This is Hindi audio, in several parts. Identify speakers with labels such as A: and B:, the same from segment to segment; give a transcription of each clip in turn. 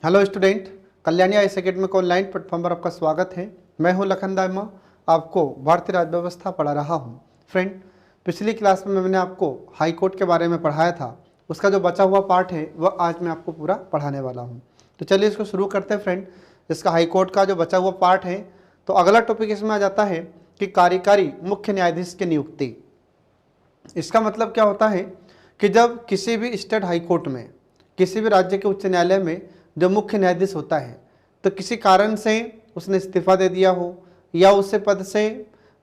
A: Hello student, Kalyani IAS academy को ऑनलाइन प्लेटफॉर्म पर आपका स्वागत है। मैं हूं लखन दाइमा, आपको भारतीय राज्य व्यवस्था पढ़ा रहा हूं। फ्रेंड, पिछली क्लास में मैंने आपको हाई कोर्ट के बारे में पढ़ाया था। उसका जो बचा हुआ पार्ट है वह आज मैं आपको पूरा पढ़ाने वाला हूँ। तो चलिए इसको शुरू करते हैं। फ्रेंड, इसका हाई कोर्ट का जो बचा हुआ पार्ट है, तो अगला टॉपिक इसमें आ जाता है कि कार्यकारी मुख्य न्यायाधीश की नियुक्ति। इसका मतलब क्या होता है कि जब किसी भी स्टेट हाई कोर्ट में, किसी भी राज्य के उच्च न्यायालय में जो मुख्य न्यायाधीश होता है, तो किसी कारण से उसने इस्तीफा दे दिया हो या उसे पद से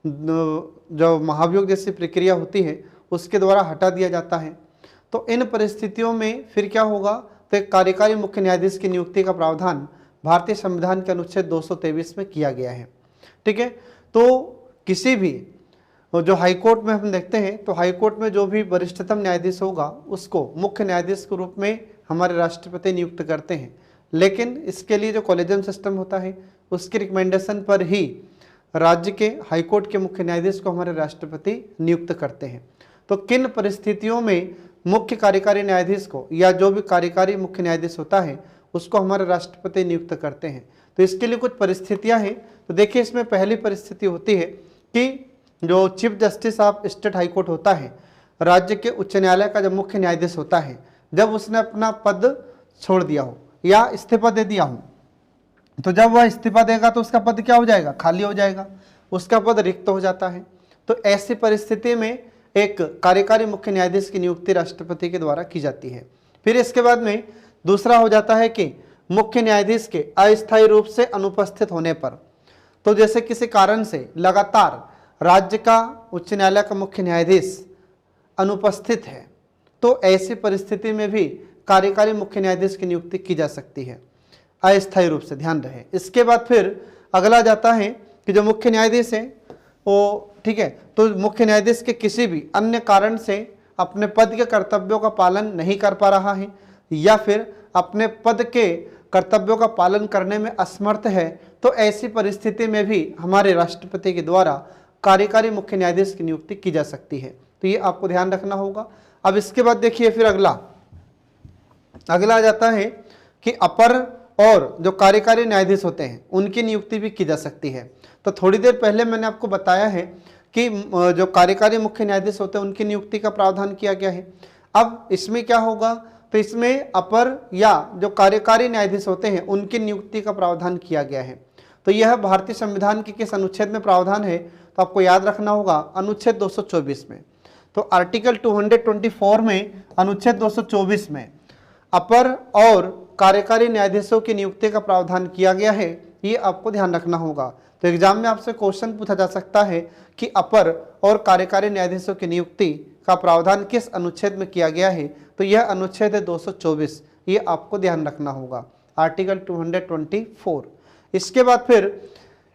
A: जो महाभियोग जैसी प्रक्रिया होती है उसके द्वारा हटा दिया जाता है, तो इन परिस्थितियों में फिर क्या होगा, तो एक कार्यकारी मुख्य न्यायाधीश की नियुक्ति का प्रावधान भारतीय संविधान के अनुच्छेद 223 में किया गया है। ठीक है, तो किसी भी जो हाई कोर्ट में हम देखते हैं, तो हाई कोर्ट में जो भी वरिष्ठतम न्यायाधीश होगा उसको मुख्य न्यायाधीश के रूप में हमारे राष्ट्रपति नियुक्त करते हैं। लेकिन इसके लिए जो कॉलेजियम सिस्टम होता है उसकी रिकमेंडेशन पर ही राज्य के हाई कोर्ट के मुख्य न्यायाधीश को हमारे राष्ट्रपति नियुक्त करते हैं। तो किन परिस्थितियों में मुख्य कार्यकारी न्यायाधीश को या जो भी कार्यकारी मुख्य न्यायाधीश होता है उसको हमारे राष्ट्रपति नियुक्त करते हैं, तो इसके लिए कुछ परिस्थितियां हैं। तो देखिए, इसमें पहली परिस्थिति होती है कि जो chief justice of state high court होता है, राज्य के उच्च न्यायालय का जब मुख्य न्यायाधीश होता है, जब उसने अपना पद छोड़ दिया हो या इस्तीफा दे दिया हो, तो जब वह इस्तीफा देगा तो उसका पद क्या हो जाएगा, खाली हो जाएगा, उसका पद रिक्त हो जाता है। तो ऐसी परिस्थिति में एक कार्यकारी मुख्य न्यायाधीश की नियुक्ति राष्ट्रपति के द्वारा की जाती है। फिर इसके बाद में दूसरा हो जाता है कि मुख्य न्यायाधीश के अस्थायी रूप से अनुपस्थित होने पर, तो जैसे किसी कारण से लगातार राज्य का उच्च न्यायालय का मुख्य न्यायाधीश अनुपस्थित है, तो ऐसी परिस्थिति में भी कार्यकारी मुख्य न्यायाधीश की नियुक्ति की जा सकती है अस्थायी रूप से, ध्यान रहे। इसके बाद फिर अगला जाता है कि जो मुख्य न्यायाधीश है वो, ठीक है, तो मुख्य न्यायाधीश के किसी भी अन्य कारण से अपने पद के कर्तव्यों का पालन नहीं कर पा रहा है या फिर अपने पद के कर्तव्यों का पालन करने में असमर्थ है, तो ऐसी परिस्थिति में भी हमारे राष्ट्रपति के द्वारा कार्यकारी मुख्य न्यायाधीश की नियुक्ति की जा सकती है। तो ये आपको ध्यान रखना होगा। अब इसके बाद देखिए, फिर अगला आ जाता है कि अपर और जो कार्यकारी न्यायाधीश होते हैं उनकी नियुक्ति भी की जा सकती है। तो थोड़ी देर पहले मैंने आपको बताया है कि जो कार्यकारी मुख्य न्यायाधीश होते हैं उनकी नियुक्ति का प्रावधान किया गया है। अब इसमें क्या होगा, तो इसमें अपर या जो कार्यकारी न्यायाधीश होते हैं उनकी नियुक्ति का प्रावधान किया गया है। तो यह भारतीय संविधान के किस अनुच्छेद में प्रावधान है, तो आपको याद रखना होगा अनुच्छेद 224 में। तो आर्टिकल 224 में, अनुच्छेद 224 में अपर और कार्यकारी न्यायाधीशों की नियुक्ति का प्रावधान किया गया है, ये आपको ध्यान रखना होगा। तो एग्जाम में आपसे क्वेश्चन पूछा जा सकता है कि अपर और कार्यकारी न्यायाधीशों की नियुक्ति का प्रावधान किस अनुच्छेद में किया गया है, तो यह अनुच्छेद है 224, ये आपको ध्यान रखना होगा, आर्टिकल 224। इसके बाद फिर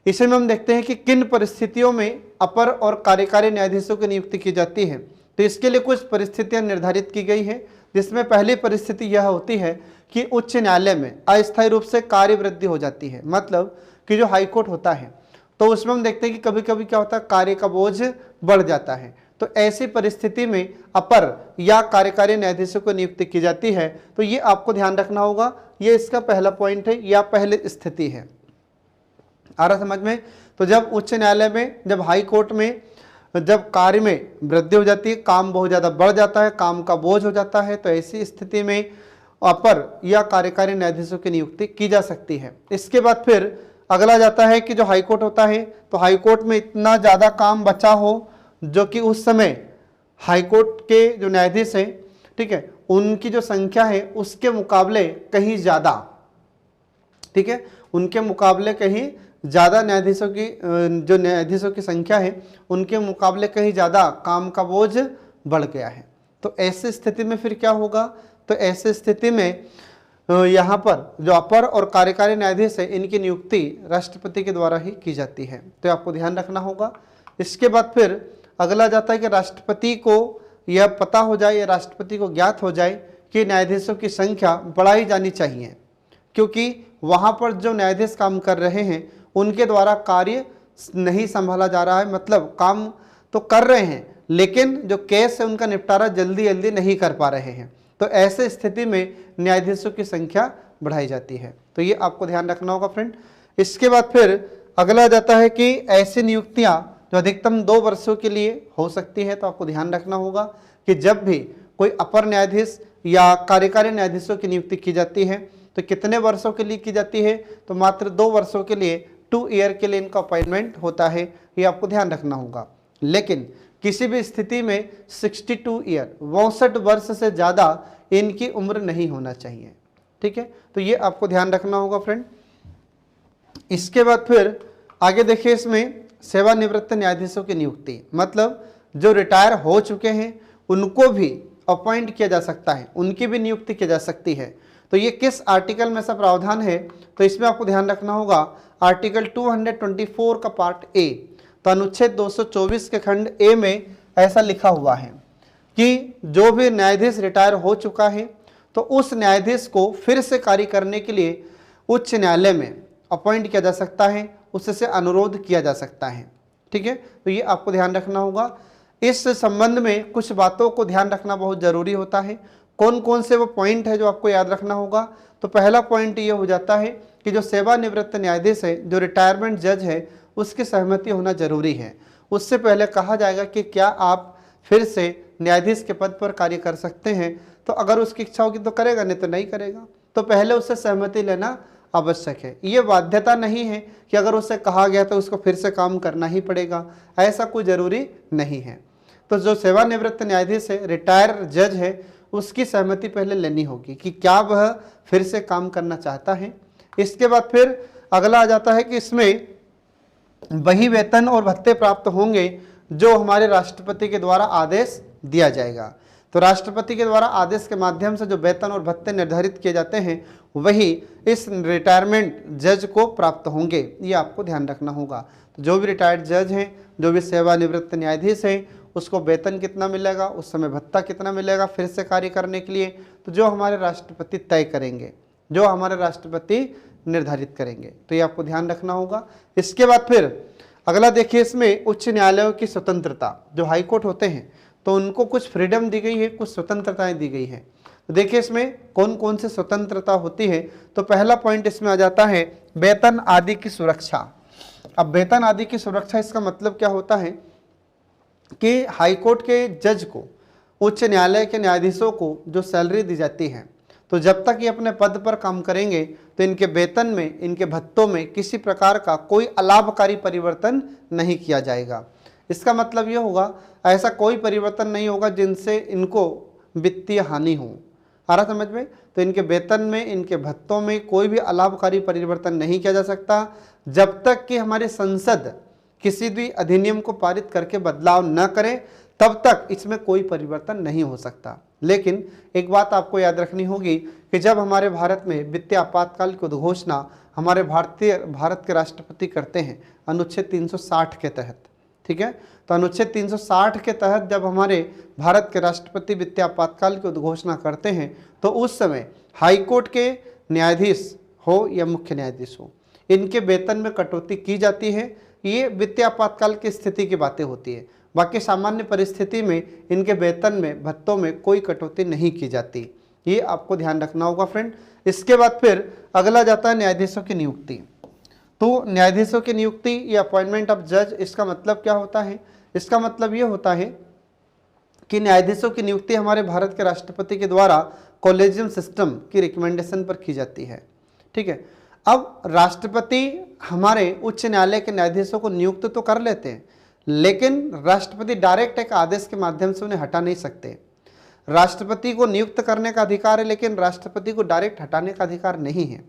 A: इसे में हम देखते हैं कि किन परिस्थितियों में अपर और कार्यकारी न्यायाधीशों की नियुक्ति की जाती है। तो इसके लिए कुछ परिस्थितियां निर्धारित की गई है, जिसमें पहली परिस्थिति यह होती है कि उच्च न्यायालय में अस्थायी रूप से कार्य वृद्धि हो जाती है। मतलब कि जो हाई कोर्ट होता है तो उसमें हम देखते हैं कि कभी कभी क्या होता है, कार्य का बोझ बढ़ जाता है। तो ऐसी परिस्थिति में अपर या कार्यकारी न्यायाधीशों को नियुक्ति की जाती है। तो ये आपको ध्यान रखना होगा, ये इसका पहला पॉइंट है या पहली स्थिति है। आ रहा समझ में? तो जब उच्च न्यायालय में, जब हाई कोर्ट में जब कार्य में वृद्धि हो जाती है, काम बहुत ज़्यादा बढ़ जाता है, काम का बोझ हो जाता है, तो ऐसी स्थिति में अपर या कार्यकारी न्यायाधीशों की नियुक्ति की जा सकती है। इसके बाद फिर अगला जाता है कि जो हाई कोर्ट होता है, तो हाई कोर्ट में इतना ज़्यादा काम बचा हो जो कि उस समय हाई कोर्ट के जो न्यायाधीश हैं, ठीक है, उनकी जो संख्या है उसके मुकाबले कहीं ज़्यादा, ठीक है, उनके मुकाबले कहीं ज़्यादा न्यायाधीशों की, जो न्यायाधीशों की संख्या है उनके मुकाबले कहीं ज़्यादा काम का बोझ बढ़ गया है। तो ऐसी स्थिति में फिर क्या होगा, तो ऐसी स्थिति में यहाँ पर जो अपर और कार्यकारी न्यायाधीश है इनकी नियुक्ति राष्ट्रपति के द्वारा ही की जाती है। तो आपको ध्यान रखना होगा। इसके बाद फिर अगला जाता है कि राष्ट्रपति को यह पता हो जाए या राष्ट्रपति को ज्ञात हो जाए कि न्यायाधीशों की संख्या बढ़ाई जानी चाहिए, क्योंकि वहाँ पर जो न्यायाधीश काम कर रहे हैं उनके द्वारा कार्य नहीं संभाला जा रहा है। मतलब काम तो कर रहे हैं लेकिन जो केस है उनका निपटारा जल्दी जल्दी नहीं कर पा रहे हैं। तो ऐसे स्थिति में न्यायाधीशों की संख्या बढ़ाई जाती है। तो ये आपको ध्यान रखना होगा फ्रेंड। इसके बाद फिर अगला आ जाता है कि ऐसी नियुक्तियां जो अधिकतम 2 वर्षों के लिए हो सकती है। तो आपको ध्यान रखना होगा कि जब भी कोई अपर न्यायाधीश या कार्यकारी न्यायाधीशों की नियुक्ति की जाती है तो कितने वर्षों के लिए की जाती है, तो मात्र 2 वर्षों के लिए, 2 ईयर के लिए इनका अपॉइंटमेंट होता है। ये आपको ध्यान रखना होगा। लेकिन किसी भी स्थिति में 62 ईयर 62 वर्ष से ज़्यादा इनकी उम्र नहीं होना चाहिए। ठीक है, तो ये आपको ध्यान रखना होगा फ्रेंड। इसके बाद फिर आगे देखिए, इसमें सेवानिवृत्त न्यायाधीशों की नियुक्ति, मतलब जो रिटायर हो चुके हैं उनको भी अपॉइंट किया जा सकता है, उनकी भी नियुक्ति की जा सकती है। तो ये किस आर्टिकल में सब प्रावधान है, तो इसमें आपको ध्यान रखना होगा आर्टिकल 224 का पार्ट ए। तो अनुच्छेद 224 के खंड ए में ऐसा लिखा हुआ है कि जो भी न्यायाधीश रिटायर हो चुका है तो उस न्यायाधीश को फिर से कार्य करने के लिए उच्च न्यायालय में अपॉइंट किया जा सकता है, उससे अनुरोध किया जा सकता है। ठीक है, तो ये आपको ध्यान रखना होगा। इस संबंध में कुछ बातों को ध्यान रखना बहुत जरूरी होता है। कौन कौन से वो पॉइंट है जो आपको याद रखना होगा, तो पहला पॉइंट ये हो जाता है कि जो सेवानिवृत्त न्यायाधीश है, जो रिटायरमेंट जज है, उसकी सहमति होना जरूरी है। उससे पहले कहा जाएगा कि क्या आप फिर से न्यायाधीश के पद पर कार्य कर सकते हैं, तो अगर उसकी इच्छा होगी तो करेगा, नहीं तो नहीं करेगा। तो पहले उससे सहमति लेना आवश्यक है। ये बाध्यता नहीं है कि अगर उससे कहा गया तो उसको फिर से काम करना ही पड़ेगा, ऐसा कोई जरूरी नहीं है। तो जो सेवानिवृत्त न्यायाधीश है, रिटायर जज है, उसकी सहमति पहले लेनी होगी कि क्या वह फिर से काम करना चाहता है। इसके बाद फिर अगला आ जाता है कि इसमें वही वेतन और भत्ते प्राप्त होंगे जो हमारे राष्ट्रपति के द्वारा आदेश दिया जाएगा। तो राष्ट्रपति के द्वारा आदेश के माध्यम से जो वेतन और भत्ते निर्धारित किए जाते हैं वही इस रिटायरमेंट जज को प्राप्त होंगे, ये आपको ध्यान रखना होगा। तो जो भी रिटायर्ड जज हैं, जो भी सेवानिवृत्त न्यायाधीश हैं, उसको वेतन कितना मिलेगा, उस समय भत्ता कितना मिलेगा फिर से कार्य करने के लिए, तो जो हमारे राष्ट्रपति तय करेंगे, जो हमारे राष्ट्रपति निर्धारित करेंगे। तो ये आपको ध्यान रखना होगा। इसके बाद फिर अगला देखिए, इसमें उच्च न्यायालयों की स्वतंत्रता, जो हाईकोर्ट होते हैं तो उनको कुछ फ्रीडम दी गई है, कुछ स्वतंत्रताएं दी गई हैं। तो देखिए इसमें कौन कौन से स्वतंत्रता होती है। तो पहला पॉइंट इसमें आ जाता है वेतन आदि की सुरक्षा। अब वेतन आदि की सुरक्षा, इसका मतलब क्या होता है कि हाईकोर्ट के जज को, उच्च न्यायालय के न्यायाधीशों को जो सैलरी दी जाती है, तो जब तक ये अपने पद पर काम करेंगे तो इनके वेतन में, इनके भत्तों में किसी प्रकार का कोई अलाभकारी परिवर्तन नहीं किया जाएगा। इसका मतलब ये होगा, ऐसा कोई परिवर्तन नहीं होगा जिनसे इनको वित्तीय हानि हो। आ रहा समझ में? तो इनके वेतन में, इनके भत्तों में कोई भी अलाभकारी परिवर्तन नहीं किया जा सकता जब तक कि हमारी संसद किसी भी अधिनियम को पारित करके बदलाव न करे, तब तक इसमें कोई परिवर्तन नहीं हो सकता। लेकिन एक बात आपको याद रखनी होगी कि जब हमारे भारत में वित्तीय आपातकाल की उद्घोषणा हमारे भारत के राष्ट्रपति करते हैं अनुच्छेद 360 के तहत, ठीक है, तो अनुच्छेद 360 के तहत जब हमारे भारत के राष्ट्रपति वित्तीय आपातकाल की उद्घोषणा करते हैं तो उस समय हाईकोर्ट के न्यायाधीश हो या मुख्य न्यायाधीश हो, इनके वेतन में कटौती की जाती है। ये वित्तीय आपातकाल की स्थिति की बातें होती है, बाकी सामान्य परिस्थिति में इनके वेतन में, भत्तों में कोई कटौती नहीं की जाती। ये आपको ध्यान रखना होगा फ्रेंड। इसके बाद फिर अगला जाता है न्यायाधीशों की नियुक्ति। तो न्यायाधीशों की नियुक्ति या अपॉइंटमेंट ऑफ जज, इसका मतलब क्या होता है? इसका मतलब ये होता है कि न्यायाधीशों की नियुक्ति हमारे भारत के राष्ट्रपति के द्वारा कॉलेजियम सिस्टम की रिकमेंडेशन पर की जाती है। ठीक है, अब राष्ट्रपति हमारे उच्च न्यायालय के न्यायाधीशों को नियुक्त तो कर लेते हैं, लेकिन राष्ट्रपति डायरेक्ट एक आदेश के माध्यम से उन्हें हटा नहीं सकते। राष्ट्रपति को नियुक्त करने का अधिकार है, लेकिन राष्ट्रपति को डायरेक्ट हटाने का अधिकार नहीं है।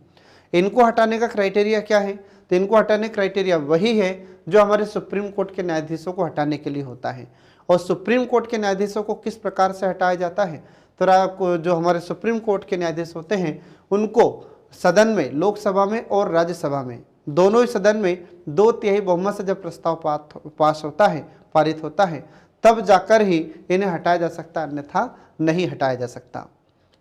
A: इनको हटाने का क्राइटेरिया क्या है? तो इनको हटाने क्राइटेरिया वही है जो हमारे सुप्रीम कोर्ट के न्यायाधीशों को हटाने के लिए होता है। और सुप्रीम कोर्ट के न्यायाधीशों को किस प्रकार से हटाया जाता है? तो जो हमारे सुप्रीम कोर्ट के न्यायाधीश होते हैं उनको सदन में, लोकसभा में और राज्यसभा में, दोनों ही सदन में 2/3 बहुमत से जब प्रस्ताव पास होता है, पारित होता है, तब जाकर ही इन्हें हटाया जा सकता, अन्यथा नहीं हटाया जा सकता।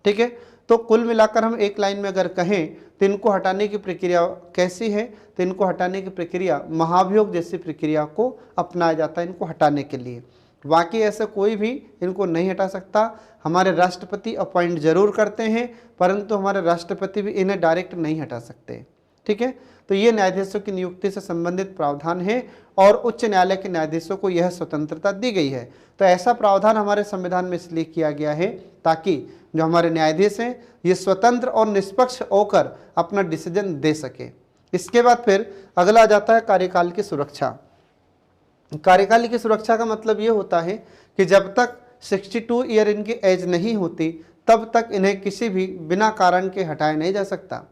A: ठीक है, तो कुल मिलाकर हम एक लाइन में अगर कहें तो इनको हटाने की प्रक्रिया कैसी है? तो इनको हटाने की प्रक्रिया महाभियोग जैसी प्रक्रिया को अपनाया जाता है इनको हटाने के लिए। बाकी ऐसे कोई भी इनको नहीं हटा सकता। हमारे राष्ट्रपति अपॉइंट जरूर करते हैं, परंतु हमारे राष्ट्रपति भी इन्हें डायरेक्ट नहीं हटा सकते। ठीक है, तो ये न्यायाधीशों की नियुक्ति से संबंधित प्रावधान है और उच्च न्यायालय के न्यायाधीशों को यह स्वतंत्रता दी गई है। तो ऐसा प्रावधान हमारे संविधान में इसलिए किया गया है ताकि जो हमारे न्यायाधीश हैं ये स्वतंत्र और निष्पक्ष होकर अपना डिसीजन दे सके। इसके बाद फिर अगला आ जाता है कार्यकाल की सुरक्षा। कार्यकाल की सुरक्षा का मतलब ये होता है कि जब तक 62 ईयर इनकी एज नहीं होती तब तक इन्हें किसी भी बिना कारण के हटाया नहीं जा सकता।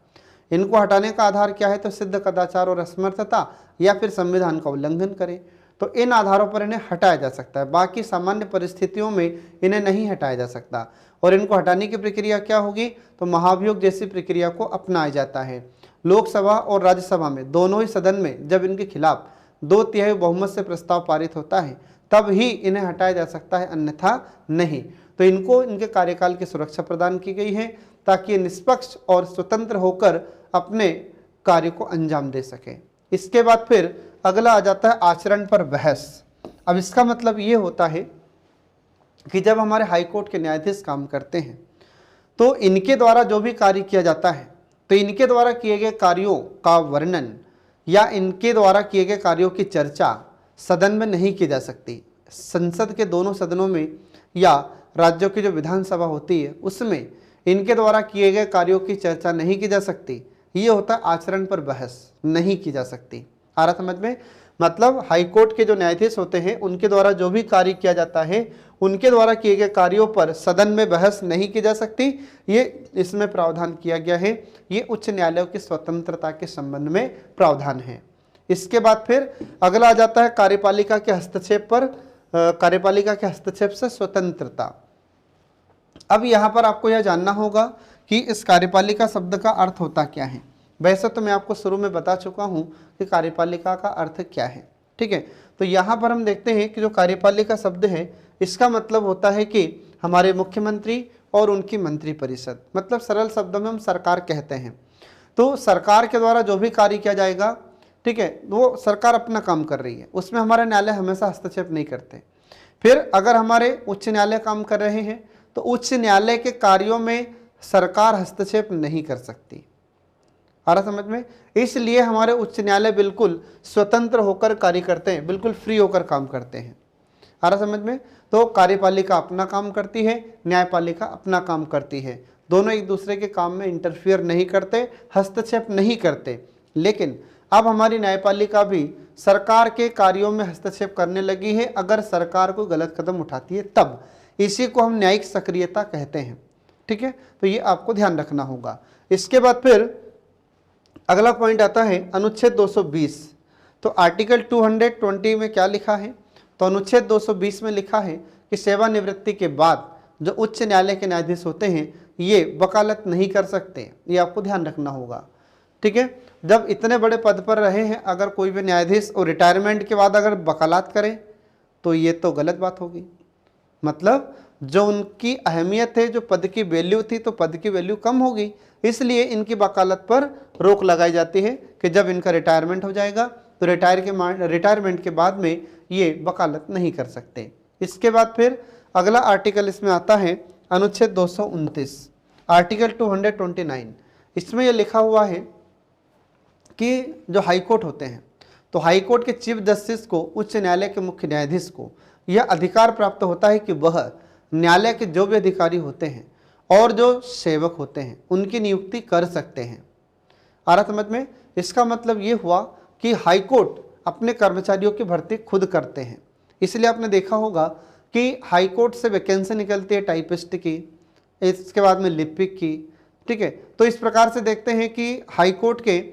A: इनको हटाने का आधार क्या है? तो सिद्ध कदाचार और असमर्थता या फिर संविधान का उल्लंघन करे, तो इन आधारों पर इन्हें हटाया जा सकता है। बाकी सामान्य परिस्थितियों में इन्हें नहीं हटाया जा सकता। और इनको हटाने की प्रक्रिया क्या होगी? तो महाभियोग जैसी प्रक्रिया को अपनाया जाता है। लोकसभा और राज्यसभा में दोनों ही सदन में जब इनके खिलाफ 2/3 बहुमत से प्रस्ताव पारित होता है तब ही इन्हें हटाया जा सकता है, अन्यथा नहीं। तो इनको इनके कार्यकाल की सुरक्षा प्रदान की गई है ताकि ये निष्पक्ष और स्वतंत्र होकर अपने कार्य को अंजाम दे सके। इसके बाद फिर अगला आ जाता है आचरण पर बहस। अब इसका मतलब ये होता है कि जब हमारे हाईकोर्ट के न्यायाधीश काम करते हैं तो इनके द्वारा जो भी कार्य किया जाता है तो इनके द्वारा किए गए कार्यों का वर्णन या इनके द्वारा किए गए कार्यों की चर्चा सदन में नहीं की जा सकती। संसद के दोनों सदनों में या राज्यों की जो विधानसभा होती है उसमें इनके द्वारा किए गए कार्यों की चर्चा नहीं की जा सकती। ये होता है आचरण पर बहस नहीं की जा सकती। आ रहा समझ में? मतलब हाईकोर्ट के जो न्यायाधीश होते हैं उनके द्वारा जो भी कार्य किया जाता है उनके द्वारा किए गए कार्यों पर सदन में बहस नहीं की जा सकती। ये इसमें प्रावधान किया गया है। ये उच्च न्यायालयों की स्वतंत्रता के संबंध में प्रावधान है। इसके बाद फिर अगला आ जाता है कार्यपालिका के हस्तक्षेप पर, कार्यपालिका के हस्तक्षेप से स्वतंत्रता। अब यहाँ पर आपको यह जानना होगा कि इस कार्यपालिका शब्द का अर्थ होता क्या है। वैसे तो मैं आपको शुरू में बता चुका हूँ कि कार्यपालिका का अर्थ क्या है। ठीक है, तो यहाँ पर हम देखते हैं कि जो कार्यपालिका शब्द है इसका मतलब होता है कि हमारे मुख्यमंत्री और उनकी मंत्रिपरिषद, मतलब सरल शब्दों में हम सरकार कहते हैं। तो सरकार के द्वारा जो भी कार्य किया जाएगा, ठीक है, वो सरकार अपना काम कर रही है, उसमें हमारे न्यायालय हमेशा हस्तक्षेप नहीं करते। फिर अगर हमारे उच्च न्यायालय काम कर रहे हैं तो उच्च न्यायालय के कार्यों में सरकार हस्तक्षेप नहीं कर सकती। आ रहा समझ में? इसलिए हमारे उच्च न्यायालय बिल्कुल स्वतंत्र होकर कार्य करते हैं, बिल्कुल फ्री होकर काम करते हैं। आ रहा समझ में? तो कार्यपालिका अपना काम करती है, न्यायपालिका अपना काम करती है। दोनों एक दूसरे के काम में इंटरफियर नहीं करते, हस्तक्षेप नहीं करते। लेकिन अब हमारी न्यायपालिका भी सरकार के कार्यों में हस्तक्षेप करने लगी है अगर सरकार कोई गलत कदम उठाती है तब। इसी को हम न्यायिक सक्रियता कहते हैं। ठीक है, तो ये आपको ध्यान रखना होगा। इसके बाद फिर अगला पॉइंट आता है अनुच्छेद 220। तो आर्टिकल 220 में क्या लिखा है? तो अनुच्छेद 220 में लिखा है कि सेवानिवृत्ति के बाद जो उच्च न्यायालय के न्यायाधीश होते हैं ये वकालत नहीं कर सकते। ये आपको ध्यान रखना होगा। ठीक है, जब इतने बड़े पद पर रहे हैं अगर कोई भी न्यायाधीश और रिटायरमेंट के बाद अगर वकालत करे तो ये तो गलत बात होगी। मतलब जो उनकी अहमियत है, जो पद की वैल्यू थी, तो पद की वैल्यू कम होगी। इसलिए इनकी वकालत पर रोक लगाई जाती है कि जब इनका रिटायरमेंट हो जाएगा तो रिटायरमेंट के बाद में ये वकालत नहीं कर सकते। इसके बाद फिर अगला आर्टिकल इसमें आता है अनुच्छेद 229, आर्टिकल 229। इसमें यह लिखा हुआ है कि जो हाईकोर्ट होते हैं तो हाईकोर्ट के चीफ जस्टिस को, उच्च न्यायालय के मुख्य न्यायाधीश को यह अधिकार प्राप्त होता है कि वह न्यायालय के जो भी अधिकारी होते हैं और जो सेवक होते हैं उनकी नियुक्ति कर सकते हैं। आ रहा समझ में? इसका मतलब ये हुआ कि हाईकोर्ट अपने कर्मचारियों की भर्ती खुद करते हैं। इसलिए आपने देखा होगा कि हाईकोर्ट से वैकेंसी निकलती है टाइपिस्ट की, इसके बाद में लिपिक की। ठीक है, तो इस प्रकार से देखते हैं कि हाईकोर्ट के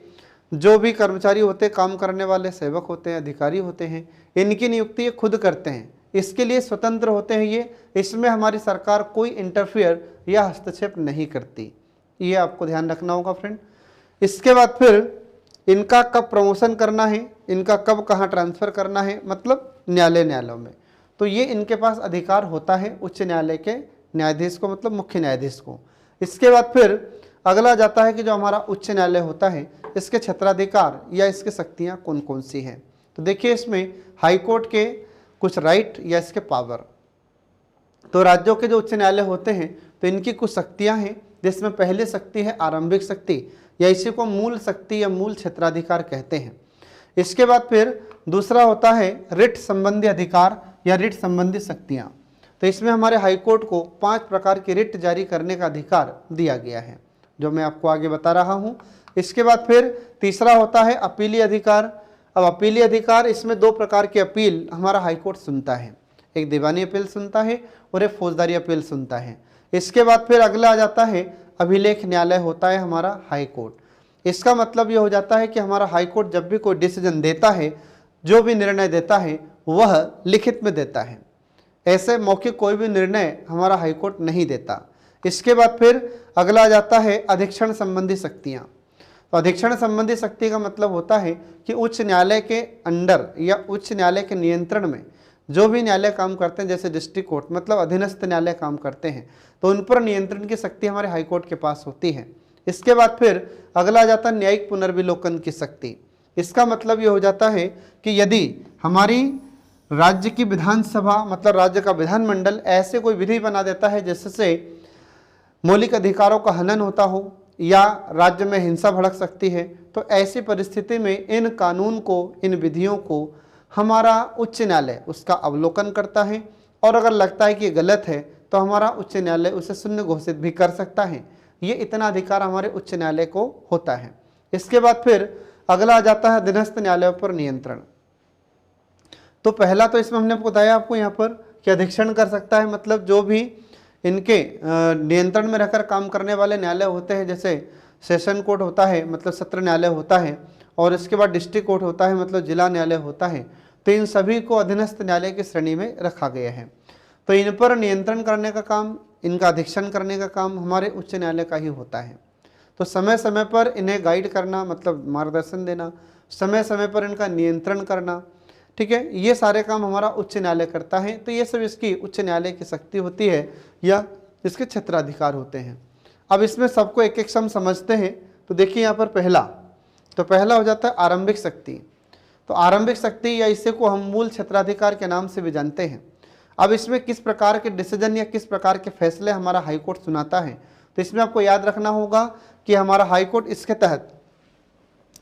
A: जो भी कर्मचारी होते हैं, काम करने वाले सेवक होते हैं, अधिकारी होते हैं, इनकी नियुक्ति ये खुद करते हैं। इसके लिए स्वतंत्र होते हैं ये। इसमें हमारी सरकार कोई इंटरफियर या हस्तक्षेप नहीं करती। ये आपको ध्यान रखना होगा फ्रेंड। इसके बाद फिर इनका कब प्रमोशन करना है, इनका कब कहाँ ट्रांसफ़र करना है, मतलब न्यायालयों में, तो ये इनके पास अधिकार होता है उच्च न्यायालय के न्यायाधीश को, मतलब मुख्य न्यायाधीश को। इसके बाद फिर अगला जाता है कि जो हमारा उच्च न्यायालय होता है इसके क्षेत्राधिकार या इसकी शक्तियाँ कौन कौन सी हैं। तो देखिए इसमें हाईकोर्ट के कुछ राइट या इसके पावर। तो राज्यों के जो उच्च न्यायालय होते हैं तो इनकी कुछ शक्तियां हैं, जिसमें पहली शक्ति है आरंभिक शक्ति, या इसी को मूल शक्ति या मूल क्षेत्राधिकार कहते हैं। इसके बाद फिर दूसरा होता है रिट संबंधी अधिकार या रिट संबंधी शक्तियां। तो इसमें हमारे हाईकोर्ट को 5 प्रकार की रिट जारी करने का अधिकार दिया गया है, जो मैं आपको आगे बता रहा हूं। इसके बाद फिर तीसरा होता है अपीली अधिकार। अब अपीली अधिकार, इसमें 2 प्रकार की अपील हमारा हाईकोर्ट सुनता है, एक दीवानी अपील सुनता है और एक फौजदारी अपील सुनता है। इसके बाद फिर अगला आ जाता है अभिलेख न्यायालय होता है हमारा हाईकोर्ट। इसका मतलब ये हो जाता है कि हमारा हाईकोर्ट जब भी कोई डिसीजन देता है, जो भी निर्णय देता है, वह लिखित में देता है। ऐसे मौखिक कोई भी निर्णय हमारा हाईकोर्ट नहीं देता। इसके बाद फिर अगला आ जाता है अधीक्षण संबंधी शक्तियाँ। तो अधीक्षण संबंधी शक्ति का मतलब होता है कि उच्च न्यायालय के अंडर या उच्च न्यायालय के नियंत्रण में जो भी न्यायालय काम करते हैं, जैसे डिस्ट्रिक्ट कोर्ट मतलब अधीनस्थ न्यायालय काम करते हैं, तो उन पर नियंत्रण की शक्ति हमारे हाईकोर्ट के पास होती है। इसके बाद फिर अगला आ जाता है न्यायिक पुनर्विलोकन की शक्ति। इसका मतलब ये हो जाता है कि यदि हमारी राज्य की विधानसभा मतलब राज्य का विधानमंडल ऐसे कोई विधि बना देता है जिससे मौलिक अधिकारों का हनन होता हो या राज्य में हिंसा भड़क सकती है, तो ऐसी परिस्थिति में इन कानून को, इन विधियों को हमारा उच्च न्यायालय उसका अवलोकन करता है, और अगर लगता है कि ये गलत है तो हमारा उच्च न्यायालय उसे शून्य घोषित भी कर सकता है। ये इतना अधिकार हमारे उच्च न्यायालय को होता है। इसके बाद फिर अगला आ जाता है अधीनस्थ न्यायालयों पर नियंत्रण। तो पहला तो इसमें हमने बताया आपको यहाँ पर कि अधीक्षण कर सकता है, मतलब जो भी इनके नियंत्रण में रहकर काम करने वाले न्यायालय होते हैं, जैसे सेशन कोर्ट होता है मतलब सत्र न्यायालय होता है, और इसके बाद डिस्ट्रिक्ट कोर्ट होता है मतलब जिला न्यायालय होता है, तो इन सभी को अधीनस्थ न्यायालय की श्रेणी में रखा गया है। तो इन पर नियंत्रण करने का काम, इनका अधीक्षण करने का काम हमारे उच्च न्यायालय का ही होता है। तो समय समय पर इन्हें गाइड करना मतलब मार्गदर्शन देना, समय समय पर इनका नियंत्रण करना, ठीक है, ये सारे काम हमारा उच्च न्यायालय करता है। तो ये सब इसकी उच्च न्यायालय की शक्ति होती है या इसके क्षेत्राधिकार होते हैं। अब इसमें सबको एक एक सम समझते हैं। तो देखिए यहाँ पर पहला हो जाता है आरंभिक शक्ति। तो आरंभिक शक्ति या इसे को हम मूल क्षेत्राधिकार के नाम से भी जानते हैं। अब इसमें किस प्रकार के डिसीजन या किस प्रकार के फैसले हमारा हाईकोर्ट सुनाता है, तो इसमें आपको याद रखना होगा कि हमारा हाईकोर्ट इसके तहत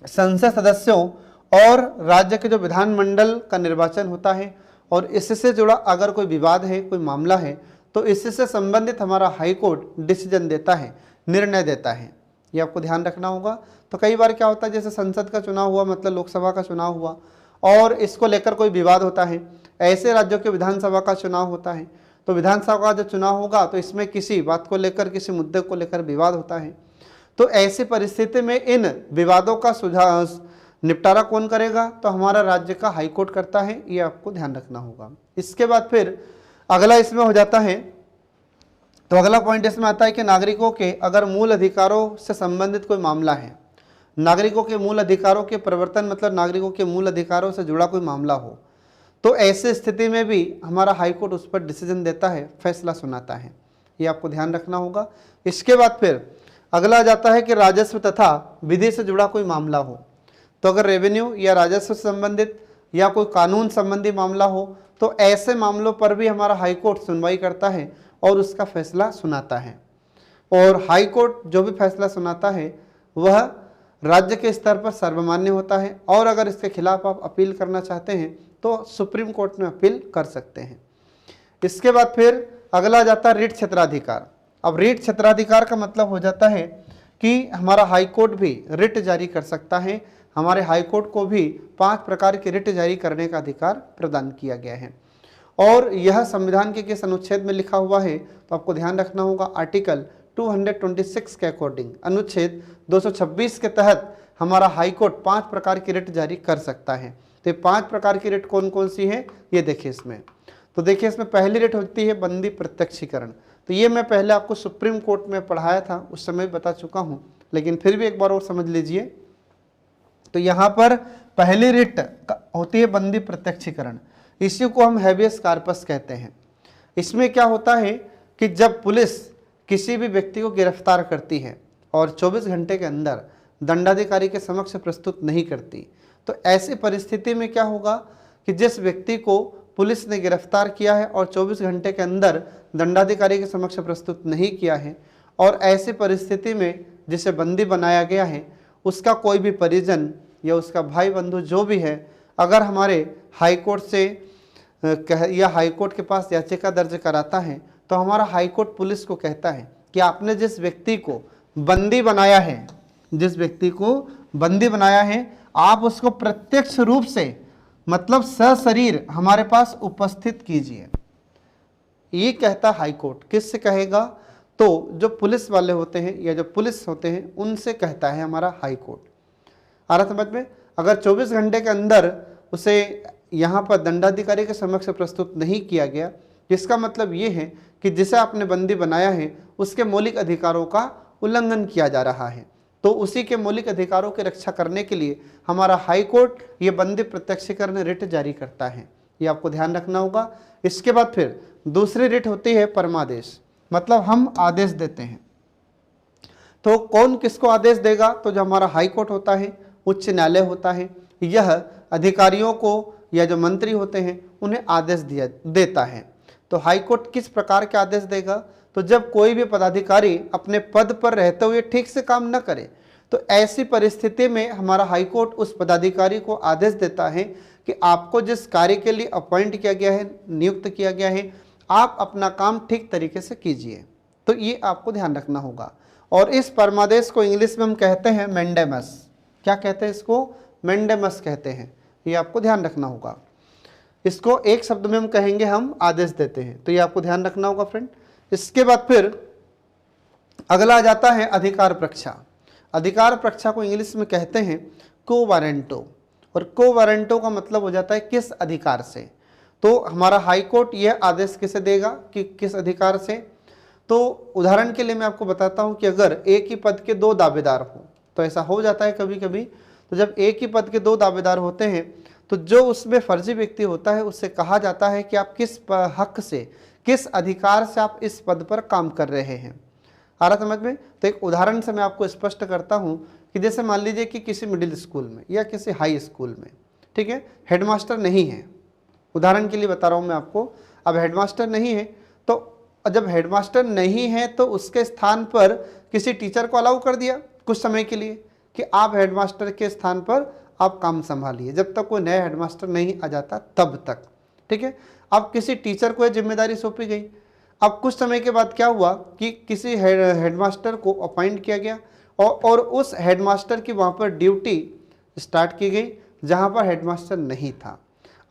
A: संसद सदस्यों और राज्य के जो विधानमंडल का निर्वाचन होता है, और इससे जुड़ा अगर कोई विवाद है, कोई मामला है, तो इससे संबंधित हमारा हाईकोर्ट डिसीजन देता है, निर्णय देता है। ये आपको ध्यान रखना होगा। तो कई बार क्या होता है, जैसे संसद का चुनाव हुआ मतलब लोकसभा का चुनाव हुआ और इसको लेकर कोई विवाद होता है, ऐसे राज्यों के विधानसभा का चुनाव होता है, तो विधानसभा का जो चुनाव होगा तो इसमें किसी बात को लेकर, किसी मुद्दे को लेकर विवाद होता है। तो ऐसी परिस्थिति में इन विवादों का निपटारा कौन करेगा, तो हमारा राज्य का हाईकोर्ट करता है। ये आपको ध्यान रखना होगा। इसके बाद फिर अगला इसमें हो जाता है, तो अगला पॉइंट इसमें आता है कि नागरिकों के अगर मूल अधिकारों से संबंधित कोई मामला है, नागरिकों के मूल अधिकारों के परिवर्तन मतलब नागरिकों के मूल अधिकारों से जुड़ा कोई मामला हो, तो ऐसी स्थिति में भी हमारा हाईकोर्ट उस पर डिसीजन देता है, फैसला सुनाता है। ये आपको ध्यान रखना होगा। इसके बाद फिर अगला आ जाता है कि राजस्व तथा विधि से जुड़ा कोई मामला हो, तो अगर रेवेन्यू या राजस्व से संबंधित या कोई कानून संबंधी मामला हो, तो ऐसे मामलों पर भी हमारा हाईकोर्ट सुनवाई करता है और उसका फैसला सुनाता है। और हाईकोर्ट जो भी फैसला सुनाता है वह राज्य के स्तर पर सर्वमान्य होता है, और अगर इसके खिलाफ आप अपील करना चाहते हैं तो सुप्रीम कोर्ट में अपील कर सकते हैं। इसके बाद फिर अगला जाता है रीट क्षेत्राधिकार। अब रीट क्षेत्राधिकार का मतलब हो जाता है कि हमारा हाईकोर्ट भी रिट जारी कर सकता है। हमारे हाईकोर्ट को भी 5 प्रकार के रिट जारी करने का अधिकार प्रदान किया गया है, और यह संविधान के किस अनुच्छेद में लिखा हुआ है, तो आपको ध्यान रखना होगा आर्टिकल 226 के अकॉर्डिंग, अनुच्छेद 226 के तहत हमारा हाईकोर्ट 5 प्रकार की रिट जारी कर सकता है। तो 5 प्रकार की रिट कौन कौन सी है ये देखिए इसमें। तो देखिए इसमें पहली रिट होती है बंदी प्रत्यक्षीकरण। तो ये मैं पहले आपको सुप्रीम कोर्ट में पढ़ाया था, उस समय बता चुका हूँ, लेकिन फिर भी एक बार और समझ लीजिए। तो यहाँ पर पहली रिट होती है बंदी प्रत्यक्षीकरण। इसी को हम हैबियस कार्पस कहते हैं। इसमें क्या होता है कि जब पुलिस किसी भी व्यक्ति को गिरफ्तार करती है और 24 घंटे के अंदर दंडाधिकारी के समक्ष प्रस्तुत नहीं करती, तो ऐसी परिस्थिति में क्या होगा कि जिस व्यक्ति को पुलिस ने गिरफ्तार किया है और 24 घंटे के अंदर दंडाधिकारी के समक्ष प्रस्तुत नहीं किया है, और ऐसी परिस्थिति में जिसे बंदी बनाया गया है उसका कोई भी परिजन या उसका भाई बंधु जो भी है, अगर हमारे हाई कोर्ट से या हाई कोर्ट के पास याचिका दर्ज कराता है, तो हमारा हाई कोर्ट पुलिस को कहता है कि आपने जिस व्यक्ति को बंदी बनाया है, जिस व्यक्ति को बंदी बनाया है, आप उसको प्रत्यक्ष रूप से मतलब सशरीर हमारे पास उपस्थित कीजिए। ये कहता हाई कोर्ट। किससे कहेगा? तो जो पुलिस वाले होते हैं या जो पुलिस होते हैं उनसे कहता है हमारा हाई कोर्ट। आ रहा समझ में? अगर 24 घंटे के अंदर उसे यहाँ पर दंडाधिकारी के समक्ष प्रस्तुत नहीं किया गया, जिसका मतलब ये है कि जिसे आपने बंदी बनाया है उसके मौलिक अधिकारों का उल्लंघन किया जा रहा है, तो उसी के मौलिक अधिकारों की रक्षा करने के लिए हमारा हाई कोर्ट ये बंदी प्रत्यक्षीकरण रिट जारी करता है। ये आपको ध्यान रखना होगा। इसके बाद फिर दूसरी रिट होती है परमादेश, मतलब हम आदेश देते हैं। तो कौन किसको आदेश देगा? तो जो हमारा हाई कोर्ट होता है, उच्च न्यायालय होता है, यह अधिकारियों को या जो मंत्री होते हैं उन्हें आदेश देता है। तो हाई कोर्ट किस प्रकार के आदेश देगा? तो जब कोई भी पदाधिकारी अपने पद पर रहते हुए ठीक से काम न करे, तो ऐसी परिस्थिति में हमारा हाई कोर्ट उस पदाधिकारी को आदेश देता है कि आपको जिस कार्य के लिए अपॉइंट किया गया है, नियुक्त किया गया है, आप अपना काम ठीक तरीके से कीजिए। तो ये आपको ध्यान रखना होगा। और इस परमादेश को इंग्लिश में हम कहते हैं मैंडेमस। क्या कहते हैं इसको? मैंडेमस कहते हैं। ये आपको ध्यान रखना होगा। इसको एक शब्द में हम कहेंगे हम आदेश देते हैं, तो ये आपको ध्यान रखना होगा फ्रेंड। इसके बाद फिर अगला आ जाता है अधिकार परीक्षा। अधिकार परीक्षा को इंग्लिश में कहते हैं को वारंटो, और को वारंटो का मतलब हो जाता है किस अधिकार से। तो हमारा हाई कोर्ट यह आदेश किसे देगा कि किस अधिकार से? तो उदाहरण के लिए मैं आपको बताता हूं कि अगर एक ही पद के 2 दावेदार हो, तो ऐसा हो जाता है कभी कभी। तो जब एक ही पद के 2 दावेदार होते हैं, तो जो उसमें फर्जी व्यक्ति होता है उससे कहा जाता है कि आप किस हक से, किस अधिकार से आप इस पद पर काम कर रहे हैं। आ रहा समझ में? तो एक उदाहरण से मैं आपको स्पष्ट करता हूं कि जैसे मान लीजिए कि किसी मिडिल स्कूल में या किसी हाई स्कूल में, ठीक है, हेडमास्टर नहीं है। उदाहरण के लिए बता रहा हूं मैं आपको। अब हेडमास्टर नहीं है, तो जब हेडमास्टर नहीं है तो उसके स्थान पर किसी टीचर को अलाउ कर दिया कुछ समय के लिए कि आप हेडमास्टर के स्थान पर आप काम संभालिए, जब तक कोई नया हेडमास्टर नहीं आ जाता तब तक, ठीक है। अब किसी टीचर को यह जिम्मेदारी सौंपी गई। अब कुछ समय के बाद क्या हुआ कि किसी हेडमास्टर को अपॉइंट किया गया और उस हेडमास्टर की वहाँ पर ड्यूटी स्टार्ट की गई जहाँ पर हेडमास्टर नहीं था।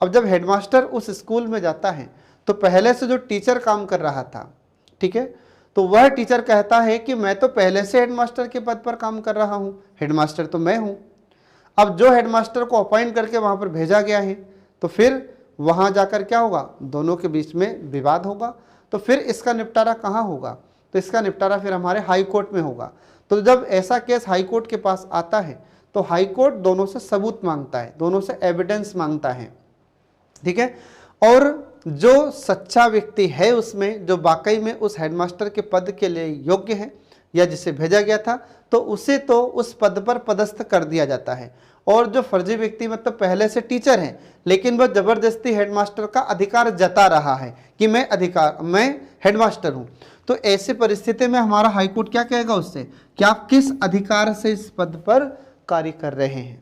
A: अब जब हेडमास्टर उस स्कूल में जाता है तो पहले से जो टीचर काम कर रहा था, ठीक है, तो वह टीचर कहता है कि मैं तो पहले से हेडमास्टर के पद पर काम कर रहा हूँ, हेडमास्टर तो मैं हूँ। अब जो हेडमास्टर को अपॉइंट करके वहाँ पर भेजा गया है, तो फिर वहाँ जाकर क्या होगा? दोनों के बीच में विवाद होगा। तो फिर इसका निपटारा कहाँ होगा? तो इसका निपटारा फिर हमारे हाई कोर्ट में होगा। तो जब ऐसा केस हाई कोर्ट के पास आता है तो हाई कोर्ट दोनों से सबूत मांगता है, दोनों से एविडेंस मांगता है, ठीक है। और जो सच्चा व्यक्ति है उसमें, जो वाकई में उस हेडमास्टर के पद के लिए योग्य है या जिसे भेजा गया था, तो उसे तो उस पद पर पदस्थ कर दिया जाता है। और जो फर्जी व्यक्ति मतलब पहले से टीचर है लेकिन वह जबरदस्ती हेडमास्टर का अधिकार जता रहा है कि मैं हेडमास्टर हूं, तो ऐसी परिस्थिति में हमारा हाईकोर्ट क्या कहेगा उससे कि आप किस अधिकार से इस पद पर कार्य कर रहे हैं,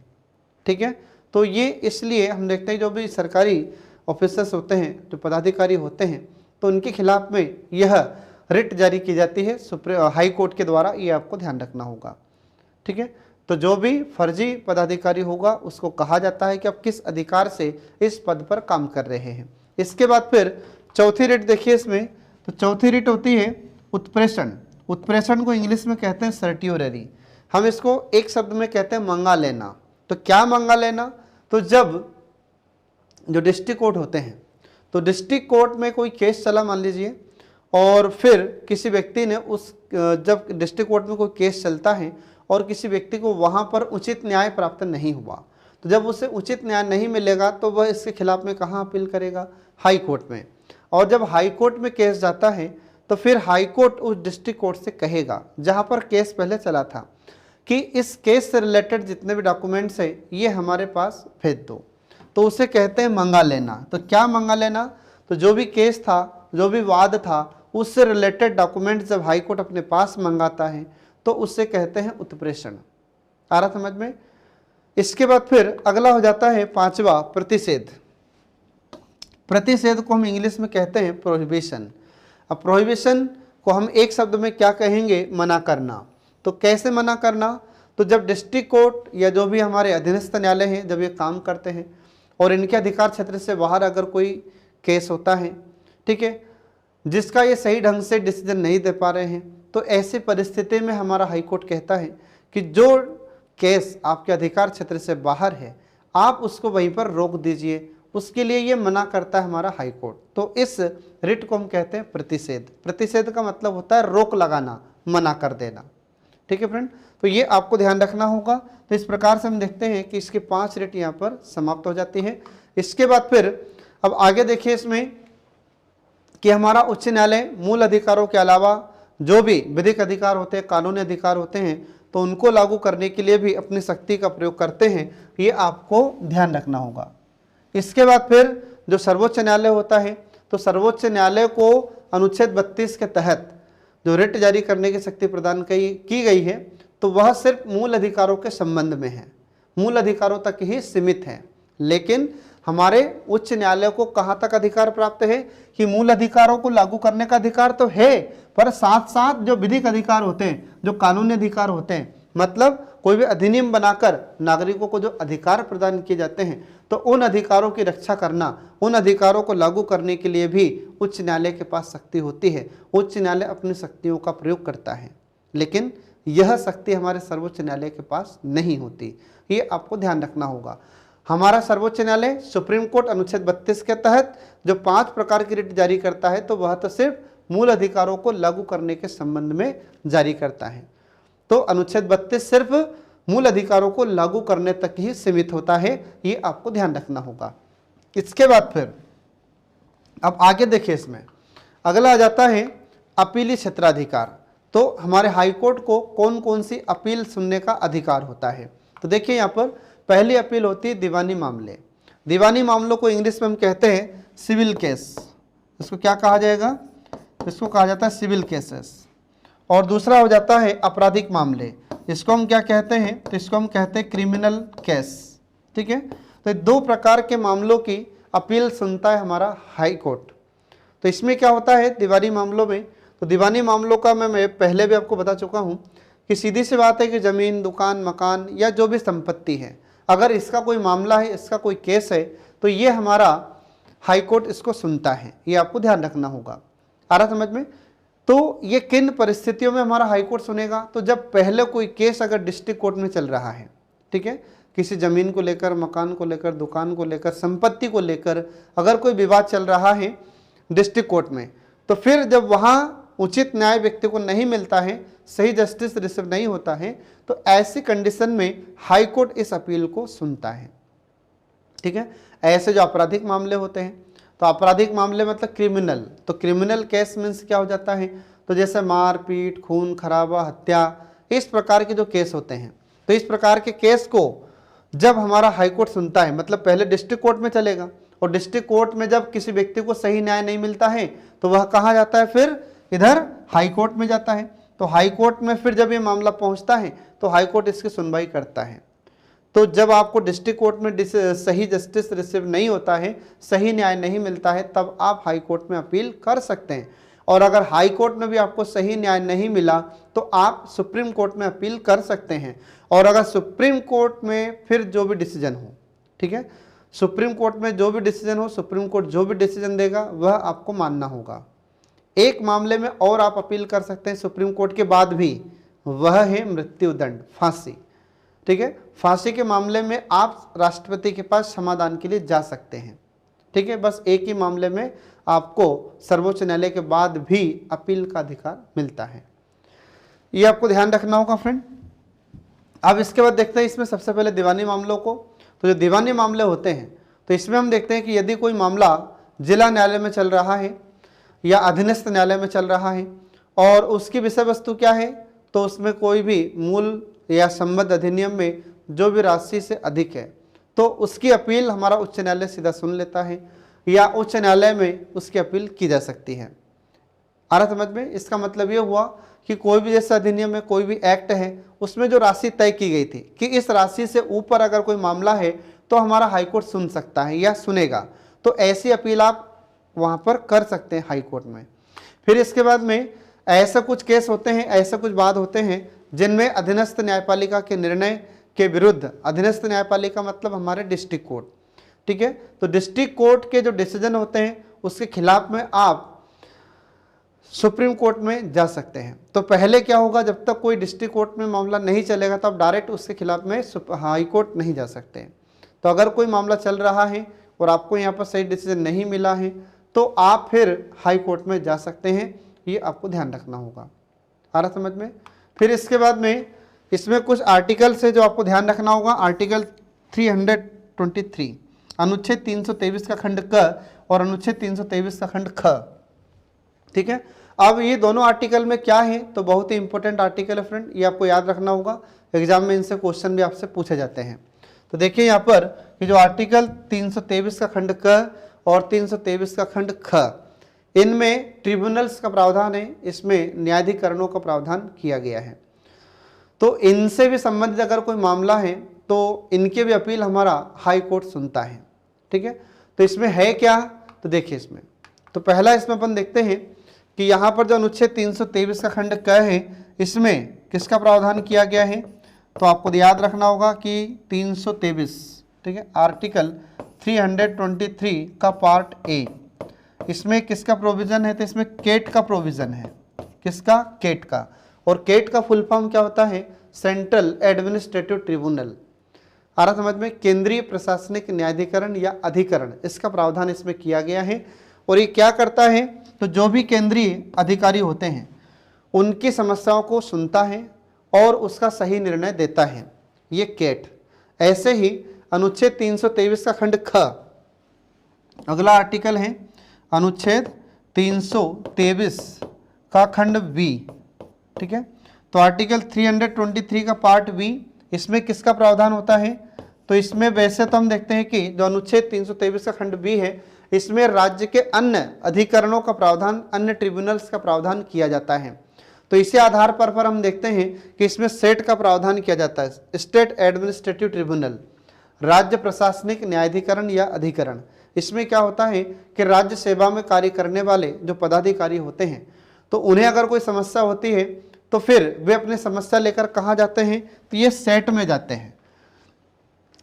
A: ठीक है। तो ये इसलिए हम देखते हैं जो भी सरकारी ऑफिसर्स होते हैं, जो पदाधिकारी होते हैं, तो उनके खिलाफ में यह रिट जारी की जाती है हाई कोर्ट के द्वारा। ये आपको ध्यान रखना होगा, ठीक है। तो जो भी फर्जी पदाधिकारी होगा उसको कहा जाता है कि आप किस अधिकार से इस पद पर काम कर रहे हैं। इसके बाद फिर चौथी रिट देखिए इसमें, तो चौथी रिट होती है उत्प्रेषण। उत्प्रेषण को इंग्लिश में कहते हैं सर्ट्योररी। हम इसको एक शब्द में कहते हैं मंगा लेना। तो क्या मंगा लेना? तो जब जो डिस्ट्रिक्ट कोर्ट होते हैं, तो डिस्ट्रिक्ट कोर्ट में कोई केस चला मान लीजिए, और फिर किसी व्यक्ति ने जब डिस्ट्रिक्ट कोर्ट में कोई केस चलता है और किसी व्यक्ति को वहाँ पर उचित न्याय प्राप्त नहीं हुआ, तो जब उसे उचित न्याय नहीं मिलेगा तो वह इसके खिलाफ में कहाँ अपील करेगा? हाई कोर्ट में। और जब हाई कोर्ट में केस जाता है तो फिर हाई कोर्ट उस डिस्ट्रिक्ट कोर्ट से कहेगा जहाँ पर केस पहले चला था कि इस केस से रिलेटेड जितने भी डॉक्यूमेंट्स हैं ये हमारे पास भेज दो। तो उसे कहते हैं मंगा लेना। तो क्या मंगा लेना? तो जो भी केस था, जो भी वाद था, उससे रिलेटेड डॉक्यूमेंट जब हाई कोर्ट अपने पास मंगाता है तो उससे कहते हैं उत्प्रेषण। आ रहा समझ में? इसके बाद फिर अगला हो जाता है पांचवा, प्रतिषेध। प्रतिषेध को हम इंग्लिश में कहते हैं प्रोहिबिशन। अब प्रोहिबिशन को हम एक शब्द में क्या कहेंगे? मना करना। तो कैसे मना करना? तो जब डिस्ट्रिक्ट कोर्ट या जो भी हमारे अधीनस्थ न्यायालय हैं जब ये काम करते हैं और इनके अधिकार क्षेत्र से बाहर अगर कोई केस होता है, ठीक है, जिसका ये सही ढंग से डिसीजन नहीं दे पा रहे हैं, तो ऐसी परिस्थिति में हमारा हाई कोर्ट कहता है कि जो केस आपके अधिकार क्षेत्र से बाहर है आप उसको वहीं पर रोक दीजिए। उसके लिए ये मना करता है हमारा हाई कोर्ट। तो इस रिट को हम कहते हैं प्रतिषेध। प्रतिषेध का मतलब होता है रोक लगाना, मना कर देना। ठीक है फ्रेंड, तो ये आपको ध्यान रखना होगा। तो इस प्रकार से हम देखते हैं कि इसके 5 रिट यहाँ पर समाप्त हो जाती है। इसके बाद फिर अब आगे देखिए इसमें कि हमारा उच्च न्यायालय मूल अधिकारों के अलावा जो भी विधिक अधिकार होते हैं, कानूनी अधिकार होते हैं, तो उनको लागू करने के लिए भी अपनी शक्ति का प्रयोग करते हैं। ये आपको ध्यान रखना होगा। इसके बाद फिर जो सर्वोच्च न्यायालय होता है, तो सर्वोच्च न्यायालय को अनुच्छेद 32 के तहत जो रिट जारी करने की शक्ति प्रदान की गई है, तो वह सिर्फ मूल अधिकारों के संबंध में है, मूल अधिकारों तक ही सीमित है। लेकिन हमारे उच्च न्यायालय को कहाँ तक अधिकार प्राप्त है कि मूल अधिकारों को लागू करने का अधिकार तो है, पर साथ साथ जो विधिक अधिकार होते हैं, जो कानूनी अधिकार होते हैं, मतलब कोई भी अधिनियम बनाकर नागरिकों को जो अधिकार प्रदान किए जाते हैं, तो उन अधिकारों की रक्षा करना, उन अधिकारों को लागू करने के लिए भी उच्च न्यायालय के पास शक्ति होती है। उच्च न्यायालय अपनी शक्तियों का प्रयोग करता है, लेकिन यह शक्ति हमारे सर्वोच्च न्यायालय के पास नहीं होती। ये आपको ध्यान रखना होगा। हमारा सर्वोच्च न्यायालय सुप्रीम कोर्ट अनुच्छेद 32 के तहत जो 5 प्रकार की रिट जारी करता है, तो वह तो सिर्फ मूल अधिकारों को लागू करने के संबंध में जारी करता है। तो अनुच्छेद 32 सिर्फ मूल अधिकारों को लागू करने तक ही सीमित होता है, ये आपको ध्यान रखना होगा। इसके बाद फिर अब आगे देखिए, इसमें अगला आ जाता है अपीली क्षेत्राधिकार। तो हमारे हाई कोर्ट को कौन कौन सी अपील सुनने का अधिकार होता है? तो देखिए यहाँ पर पहली अपील होती है दीवानी मामले। दीवानी मामलों को इंग्लिश में हम कहते हैं सिविल केस। इसको क्या कहा जाएगा? इसको कहा जाता है सिविल केसेस। और दूसरा हो जाता है आपराधिक मामले। इसको हम क्या कहते हैं? तो इसको हम कहते हैं क्रिमिनल केस। ठीक है, तो 2 प्रकार के मामलों की अपील सुनता है हमारा हाई कोर्ट। तो इसमें क्या होता है दीवानी मामलों में? तो दीवानी मामलों का मैं पहले भी आपको बता चुका हूँ कि सीधी सी बात है कि ज़मीन, दुकान, मकान या जो भी संपत्ति है, अगर इसका कोई मामला है, इसका कोई केस है, तो ये हमारा हाई कोर्ट इसको सुनता है। ये आपको ध्यान रखना होगा। आ रहा समझ में? तो ये किन परिस्थितियों में हमारा हाई कोर्ट सुनेगा? तो जब पहले कोई केस अगर डिस्ट्रिक्ट कोर्ट में चल रहा है, ठीक है, किसी ज़मीन को लेकर, मकान को लेकर, दुकान को लेकर, संपत्ति को लेकर अगर कोई विवाद चल रहा है डिस्ट्रिक्ट कोर्ट में, तो फिर जब वहाँ उचित न्याय व्यक्ति को नहीं मिलता है, सही जस्टिस रिसीव नहीं होता है, तो ऐसी कंडीशन में हाई कोर्ट इस अपील को सुनता है। ठीक है, ऐसे जो आपराधिक मामले होते हैं, तो आपराधिक मामले मतलब क्रिमिनल, तो क्रिमिनल केस मीन्स क्या हो जाता है? तो जैसे मारपीट, खून खराबा, हत्या, इस प्रकार के जो केस होते हैं, तो इस प्रकार के केस को जब हमारा हाई कोर्ट सुनता है, मतलब पहले डिस्ट्रिक्ट कोर्ट में चलेगा, और डिस्ट्रिक्ट कोर्ट में जब किसी व्यक्ति को सही न्याय नहीं मिलता है, तो वह कहाँ जाता है? फिर इधर हाई कोर्ट में जाता है। तो हाई कोर्ट में फिर जब ये मामला पहुंचता है, तो हाई कोर्ट इसकी सुनवाई करता है। तो जब आपको डिस्ट्रिक्ट कोर्ट में सही जस्टिस रिसीव नहीं होता है, सही न्याय नहीं मिलता है, तब आप हाई कोर्ट में अपील कर सकते हैं। और अगर हाई कोर्ट में भी आपको सही न्याय नहीं मिला, तो आप सुप्रीम कोर्ट में अपील कर सकते हैं। और अगर सुप्रीम कोर्ट में फिर जो भी डिसीजन हो, ठीक है, सुप्रीम कोर्ट में जो भी डिसीजन हो, सुप्रीम कोर्ट जो भी डिसीजन देगा वह आपको मानना होगा। एक मामले में और आप अपील कर सकते हैं सुप्रीम कोर्ट के बाद भी, वह है मृत्युदंड, फांसी। ठीक है, फांसी के मामले में आप राष्ट्रपति के पास समाधान के लिए जा सकते हैं। ठीक है, बस एक ही मामले में आपको सर्वोच्च न्यायालय के बाद भी अपील का अधिकार मिलता है। ये आपको ध्यान रखना होगा फ्रेंड। अब इसके बाद देखते हैं इसमें सबसे पहले दीवानी मामलों को। तो जो दीवानी मामले होते हैं, तो इसमें हम देखते हैं कि यदि कोई मामला जिला न्यायालय में चल रहा है या अधीनस्थ न्यायालय में चल रहा है, और उसकी विषय वस्तु क्या है? तो उसमें कोई भी मूल या संबद्ध अधिनियम में जो भी राशि से अधिक है, तो उसकी अपील हमारा उच्च न्यायालय सीधा सुन लेता है या उच्च न्यायालय में उसकी अपील की जा सकती है। आ रहा समझ में? इसका मतलब ये हुआ कि कोई भी जैसे अधिनियम में कोई भी एक्ट है उसमें जो राशि तय की गई थी कि इस राशि से ऊपर अगर कोई मामला है तो हमारा हाईकोर्ट सुन सकता है या सुनेगा, तो ऐसी अपील आप वहाँ पर कर सकते हैं हाईकोर्ट में। फिर इसके बाद में ऐसा कुछ केस होते हैं, ऐसा कुछ वाद होते हैं जिनमें अधीनस्थ न्यायपालिका के निर्णय के विरुद्ध, अधीनस्थ न्यायपालिका मतलब हमारे डिस्ट्रिक्ट कोर्ट, ठीक है, तो डिस्ट्रिक्ट कोर्ट के जो डिसीजन होते हैं उसके खिलाफ में आप सुप्रीम कोर्ट में जा सकते हैं। तो पहले क्या होगा, जब तक कोई डिस्ट्रिक्ट कोर्ट में मामला नहीं चलेगा तो आप डायरेक्ट उसके खिलाफ में हाई कोर्ट नहीं जा सकते। तो अगर कोई मामला चल रहा है और आपको यहाँ पर सही डिसीजन नहीं मिला है तो आप फिर हाई कोर्ट में जा सकते हैं, ये आपको ध्यान रखना होगा। आ रहा समझ में? फिर इसके बाद में इसमें कुछ आर्टिकल से जो आपको ध्यान रखना होगा, आर्टिकल 323 अनुच्छेद 323 का खंड क और अनुच्छेद 323 का खंड ख, ठीक है। अब ये दोनों आर्टिकल में क्या है, तो बहुत ही इंपॉर्टेंट आर्टिकल है फ्रेंड, ये आपको याद रखना होगा, एग्जाम में इनसे क्वेश्चन भी आपसे पूछे जाते हैं। तो देखिए यहाँ पर कि जो आर्टिकल 323 का खंड क और 323 का खंड ख, इनमें ट्रिब्यूनल्स का प्रावधान है, इसमें न्यायाधिकरणों का प्रावधान किया गया है। तो इनसे भी संबंधित अगर कोई मामला है तो इनके भी अपील हमारा हाई कोर्ट सुनता है, ठीक है। तो इसमें है क्या, तो देखिए इसमें तो पहला इसमें अपन देखते हैं कि यहाँ पर जो अनुच्छेद 323 का खंड क है इसमें किसका प्रावधान किया गया है, तो आपको याद रखना होगा कि 323, ठीक है, आर्टिकल 323 का पार्ट ए, इसमें किसका प्रोविज़न है, तो इसमें केट का प्रोविज़न है। किसका? केट का। और केट का फुल फॉर्म क्या होता है? Central administrative tribunal. आ रहा समझ में? केंद्रीय प्रशासनिक न्यायाधिकरण या अधिकरण, इसका प्रावधान इसमें किया गया है। और ये क्या करता है, तो जो भी केंद्रीय अधिकारी होते हैं उनकी समस्याओं को सुनता है और उसका सही निर्णय देता है, ये केट। ऐसे ही अनुच्छेद 323 का खंड ख, अगला आर्टिकल है अनुच्छेद 323 का खंड बी, ठीक है। तो आर्टिकल 323 का पार्ट बी, इसमें किसका प्रावधान होता है, तो इसमें वैसे तो हम देखते हैं कि जो अनुच्छेद 323 का खंड बी है इसमें राज्य के अन्य अधिकरणों का प्रावधान, अन्य ट्रिब्यूनल्स का प्रावधान किया जाता है। तो इसी आधार पर हम देखते हैं कि इसमें सेट का प्रावधान किया जाता है, स्टेट एडमिनिस्ट्रेटिव ट्रिब्यूनल, राज्य प्रशासनिक न्यायाधिकरण या अधिकरण। इसमें क्या होता है कि राज्य सेवा में कार्य करने वाले जो पदाधिकारी होते हैं तो उन्हें अगर कोई समस्या होती है तो फिर वे अपनी समस्या लेकर कहाँ जाते हैं, तो ये सेट में जाते हैं।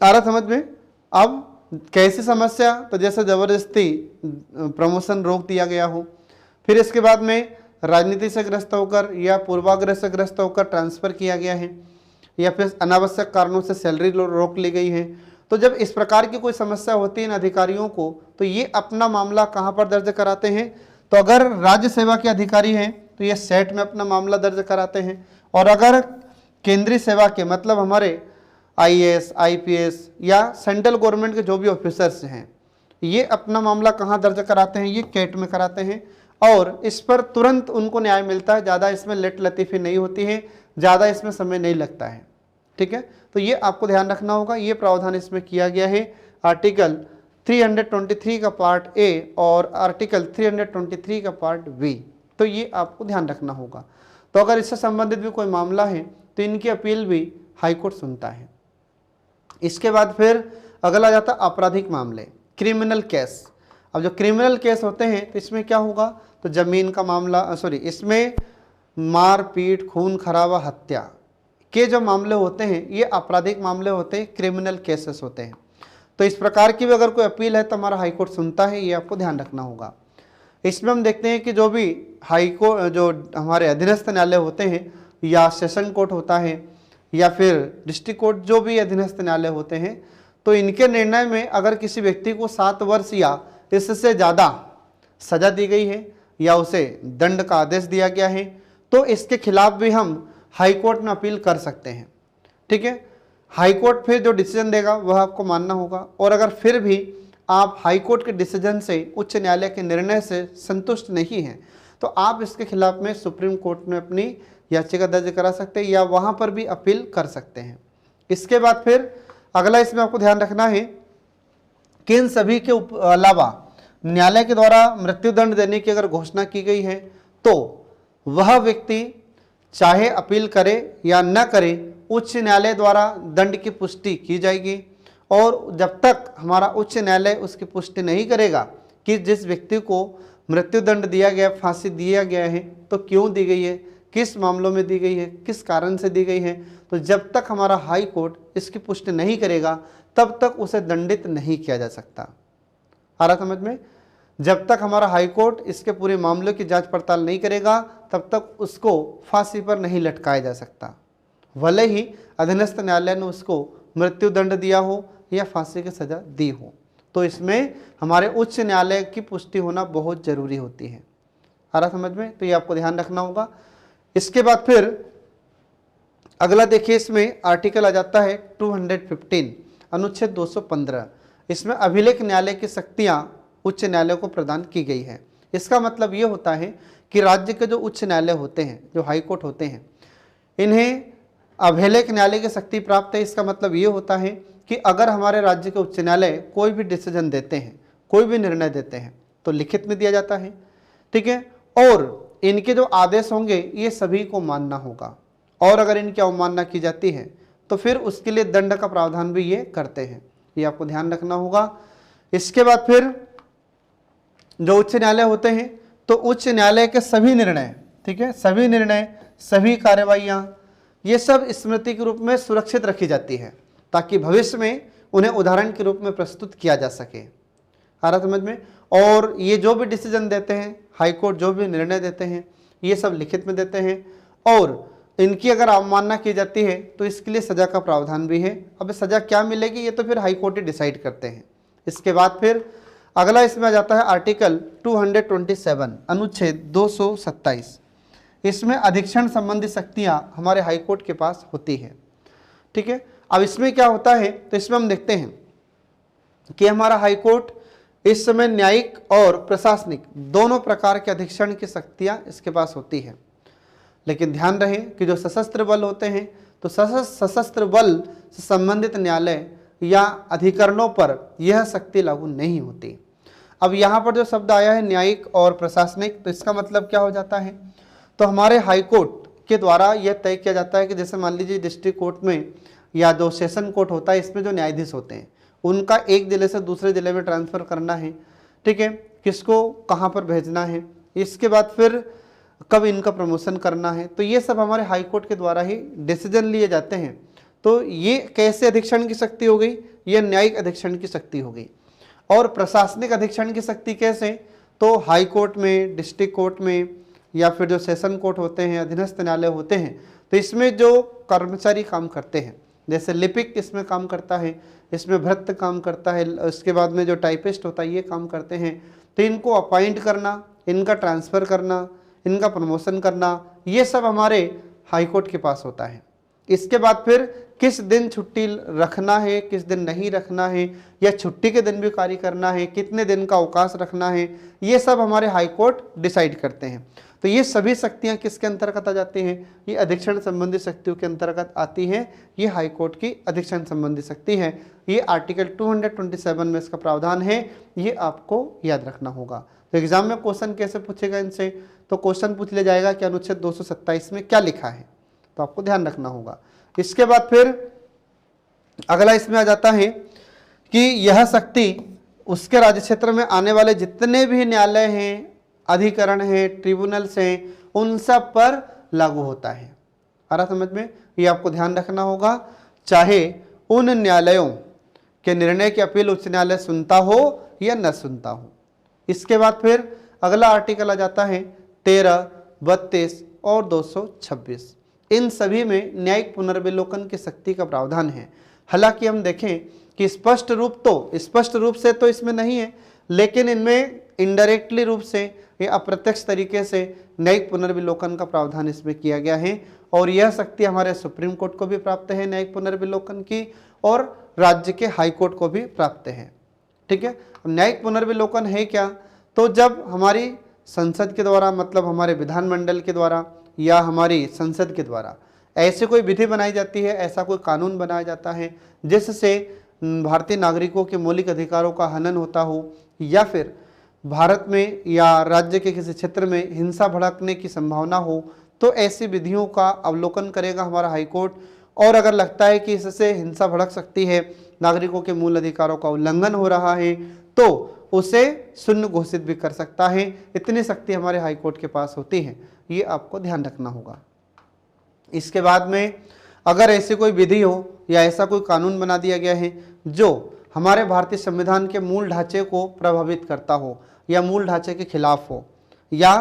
A: आ रहा समझ में? अब कैसी समस्या, तो जैसे ज़बरदस्ती प्रमोशन रोक दिया गया हो, फिर इसके बाद में राजनीति से ग्रस्त होकर या पूर्वाग्रह से ग्रस्त होकर ट्रांसफ़र किया गया है, या फिर अनावश्यक कारणों से सैलरी रोक ली गई है। तो जब इस प्रकार की कोई समस्या होती है इन अधिकारियों को तो ये अपना मामला कहाँ पर दर्ज कराते हैं, तो अगर राज्य सेवा के अधिकारी हैं तो ये सेट में अपना मामला दर्ज कराते हैं, और अगर केंद्रीय सेवा के मतलब हमारे आईएएस, आईपीएस या सेंट्रल गवर्नमेंट के जो भी ऑफिसर्स हैं ये अपना मामला कहाँ दर्ज कराते हैं, ये केट में कराते हैं। और इस पर तुरंत उनको न्याय मिलता है, ज़्यादा इसमें लेट लतीफ़ी नहीं होती है, ज़्यादा इसमें समय नहीं लगता है, ठीक है। तो ये आपको ध्यान रखना होगा, ये प्रावधान इसमें किया गया है आर्टिकल 323 का पार्ट ए और आर्टिकल 323 का पार्ट बी, तो ये आपको ध्यान रखना होगा। तो अगर इससे संबंधित भी कोई मामला है तो इनकी अपील भी हाईकोर्ट सुनता है। इसके बाद फिर अगला जाता है आपराधिक मामले, क्रिमिनल केस। अब जो क्रिमिनल केस होते हैं तो इसमें क्या होगा, तो जमीन का मामला, इसमें मारपीट, खून खराबा, हत्या के जो मामले होते हैं ये आपराधिक मामले होते हैं, क्रिमिनल केसेस होते हैं। तो इस प्रकार की भी अगर कोई अपील है तो हमारा हाईकोर्ट सुनता है, ये आपको ध्यान रखना होगा। इसमें हम देखते हैं कि जो भी हाईकोर्ट, जो हमारे अधीनस्थ न्यायालय होते हैं या सेशन कोर्ट होता है या फिर डिस्ट्रिक्ट कोर्ट, जो भी अधीनस्थ न्यायालय होते हैं, तो इनके निर्णय में अगर किसी व्यक्ति को 7 वर्ष या इससे ज़्यादा सजा दी गई है या उसे दंड का आदेश दिया गया है तो इसके खिलाफ भी हम हाई कोर्ट में अपील कर सकते हैं, ठीक है। हाई कोर्ट फिर जो डिसीजन देगा वह आपको मानना होगा, और अगर फिर भी आप हाई कोर्ट के डिसीजन से, उच्च न्यायालय के निर्णय से संतुष्ट नहीं हैं तो आप इसके खिलाफ में सुप्रीम कोर्ट में अपनी याचिका दर्ज करा सकते हैं या वहाँ पर भी अपील कर सकते हैं। इसके बाद फिर अगला इसमें आपको ध्यान रखना है कि इन सभी के अलावा न्यायालय के द्वारा मृत्युदंड देने की अगर घोषणा की गई है तो वह व्यक्ति चाहे अपील करे या न करे, उच्च न्यायालय द्वारा दंड की पुष्टि की जाएगी। और जब तक हमारा उच्च न्यायालय उसकी पुष्टि नहीं करेगा कि जिस व्यक्ति को मृत्युदंड दिया गया, फांसी दिया गया है, तो क्यों दी गई है, किस मामलों में दी गई है, किस कारण से दी गई है, तो जब तक हमारा हाई कोर्ट इसकी पुष्टि नहीं करेगा तब तक उसे दंडित नहीं किया जा सकता। आ रहा समझ में? जब तक हमारा हाई कोर्ट इसके पूरे मामले की जांच पड़ताल नहीं करेगा तब तक उसको फांसी पर नहीं लटकाया जा सकता, भले ही अधीनस्थ न्यायालय ने उसको मृत्युदंड दिया हो या फांसी की सजा दी हो। तो इसमें हमारे उच्च न्यायालय की पुष्टि होना बहुत जरूरी होती है। आ रहा समझ में? तो ये आपको ध्यान रखना होगा। इसके बाद फिर अगला देखिए, इसमें आर्टिकल आ जाता है 215 अनुच्छेद 215। इसमें अभिलेख न्यायालय की शक्तियां उच्च न्यायालय को प्रदान की गई है। इसका मतलब ये होता है कि राज्य के जो उच्च न्यायालय होते हैं, जो हाई कोर्ट होते हैं, इन्हें अभिलेख न्यायालय की शक्ति प्राप्त है। इसका मतलब ये होता है कि अगर हमारे राज्य के उच्च न्यायालय कोई भी डिसीजन देते हैं, कोई भी निर्णय देते हैं, तो लिखित में दिया जाता है, ठीक है, और इनके जो आदेश होंगे ये सभी को मानना होगा, और अगर इनकी अवमानना की जाती है तो फिर उसके लिए दंड का प्रावधान भी ये करते हैं। ये आपको ध्यान रखना होगा। इसके बाद फिर जो उच्च न्यायालय होते हैं, तो उच्च न्यायालय के सभी निर्णय, ठीक है, सभी निर्णय, सभी कार्रवाइयाँ, ये सब स्मृति के रूप में सुरक्षित रखी जाती है ताकि भविष्य में उन्हें उदाहरण के रूप में प्रस्तुत किया जा सके। आ रहा समझ में? और ये जो भी डिसीजन देते हैं, हाई कोर्ट जो भी निर्णय देते हैं, ये सब लिखित में देते हैं, और इनकी अगर अवमानना की जाती है तो इसके लिए सजा का प्रावधान भी है। अब सजा क्या मिलेगी ये तो फिर हाई कोर्ट ही डिसाइड करते हैं। इसके बाद फिर अगला इसमें आ जाता है आर्टिकल 227 अनुच्छेद 227। इसमें अधीक्षण संबंधी शक्तियां हमारे हाई कोर्ट के पास होती है, ठीक है। अब इसमें क्या होता है, तो इसमें हम देखते हैं कि हमारा हाई कोर्ट इस समय न्यायिक और प्रशासनिक दोनों प्रकार के अधीक्षण की शक्तियां इसके पास होती है। लेकिन ध्यान रहे कि जो सशस्त्र बल होते हैं, तो सशस्त्र बल से संबंधित न्यायालय या अधिकरणों पर यह शक्ति लागू नहीं होती। अब यहाँ पर जो शब्द आया है न्यायिक और प्रशासनिक, तो इसका मतलब क्या हो जाता है, तो हमारे हाई कोर्ट के द्वारा यह तय किया जाता है कि जैसे मान लीजिए डिस्ट्रिक्ट कोर्ट में या जो सेशन कोर्ट होता है, इसमें जो न्यायाधीश होते हैं उनका एक जिले से दूसरे जिले में ट्रांसफ़र करना है, ठीक है, किसको कहाँ पर भेजना है, इसके बाद फिर कब इनका प्रमोशन करना है, तो ये सब हमारे हाई कोर्ट के द्वारा ही डिसीजन लिए जाते हैं। तो ये कैसे अधीक्षण की शक्ति हो गई, ये न्यायिक अधीक्षण की शक्ति हो गई। और प्रशासनिक अधीक्षण की शक्ति कैसे, तो हाई कोर्ट में, डिस्ट्रिक्ट कोर्ट में, या फिर जो सेशन कोर्ट होते हैं, अधीनस्थ न्यायालय होते हैं, तो इसमें जो कर्मचारी काम करते हैं, जैसे लिपिक इसमें काम करता है, इसमें भृत्य काम करता है, उसके बाद में जो टाइपिस्ट होता है ये काम करते हैं, तो इनको अपॉइंट करना, इनका ट्रांसफ़र करना, इनका प्रमोशन करना, ये सब हमारे हाई कोर्ट के पास होता है। इसके बाद फिर किस दिन छुट्टी रखना है, किस दिन नहीं रखना है, या छुट्टी के दिन भी कार्य करना है, कितने दिन का अवकाश रखना है, ये सब हमारे हाई कोर्ट डिसाइड करते हैं। तो ये सभी शक्तियाँ किसके अंतर्गत आ जाती हैं, ये अधीक्षण संबंधी शक्तियों के अंतर्गत आती हैं। ये हाई कोर्ट की अधीक्षण संबंधी शक्ति है। ये आर्टिकल 227 में इसका प्रावधान है, ये आपको याद रखना होगा। तो एग्जाम में क्वेश्चन कैसे पूछेगा इनसे, तो क्वेश्चन पूछ लिया जाएगा कि अनुच्छेद 227 में क्या लिखा है, तो आपको ध्यान रखना होगा। इसके बाद फिर अगला इसमें आ जाता है कि यह शक्ति उसके राज्य क्षेत्र में आने वाले जितने भी न्यायालय हैं, अधिकरण हैं, ट्रिब्यूनल्स हैं, उन सब पर लागू होता है। आ रहा समझ में? ये आपको ध्यान रखना होगा, चाहे उन न्यायालयों के निर्णय की अपील उच्च न्यायालय सुनता हो या न सुनता हो। इसके बाद फिर अगला आर्टिकल आ जाता है 13, 32 और 226। इन सभी में न्यायिक पुनर्विलोकन की शक्ति का प्रावधान है। हालांकि हम देखें कि स्पष्ट रूप से तो इसमें नहीं है, लेकिन इनमें इनडायरेक्टली रूप से या अप्रत्यक्ष तरीके से न्यायिक पुनर्विलोकन का प्रावधान इसमें किया गया है। और यह शक्ति हमारे सुप्रीम कोर्ट को भी प्राप्त है न्यायिक पुनर्विलोकन की, और राज्य के हाई कोर्ट को भी प्राप्त है, ठीक है। न्यायिक पुनर्विलोकन है क्या, तो जब हमारी संसद के द्वारा, मतलब हमारे विधानमंडल के द्वारा या हमारी संसद के द्वारा ऐसी कोई विधि बनाई जाती है, ऐसा कोई कानून बनाया जाता है जिससे भारतीय नागरिकों के मौलिक अधिकारों का हनन होता हो, या फिर भारत में या राज्य के किसी क्षेत्र में हिंसा भड़कने की संभावना हो, तो ऐसी विधियों का अवलोकन करेगा हमारा हाईकोर्ट। और अगर लगता है कि इससे हिंसा भड़क सकती है, नागरिकों के मूल अधिकारों का उल्लंघन हो रहा है, तो उसे शून्य घोषित भी कर सकता है। इतनी शक्ति हमारे हाईकोर्ट के पास होती है, ये आपको ध्यान रखना होगा। इसके बाद में अगर ऐसी कोई विधि हो या ऐसा कोई कानून बना दिया गया है जो हमारे भारतीय संविधान के मूल ढांचे को प्रभावित करता हो, या मूल ढांचे के खिलाफ हो, या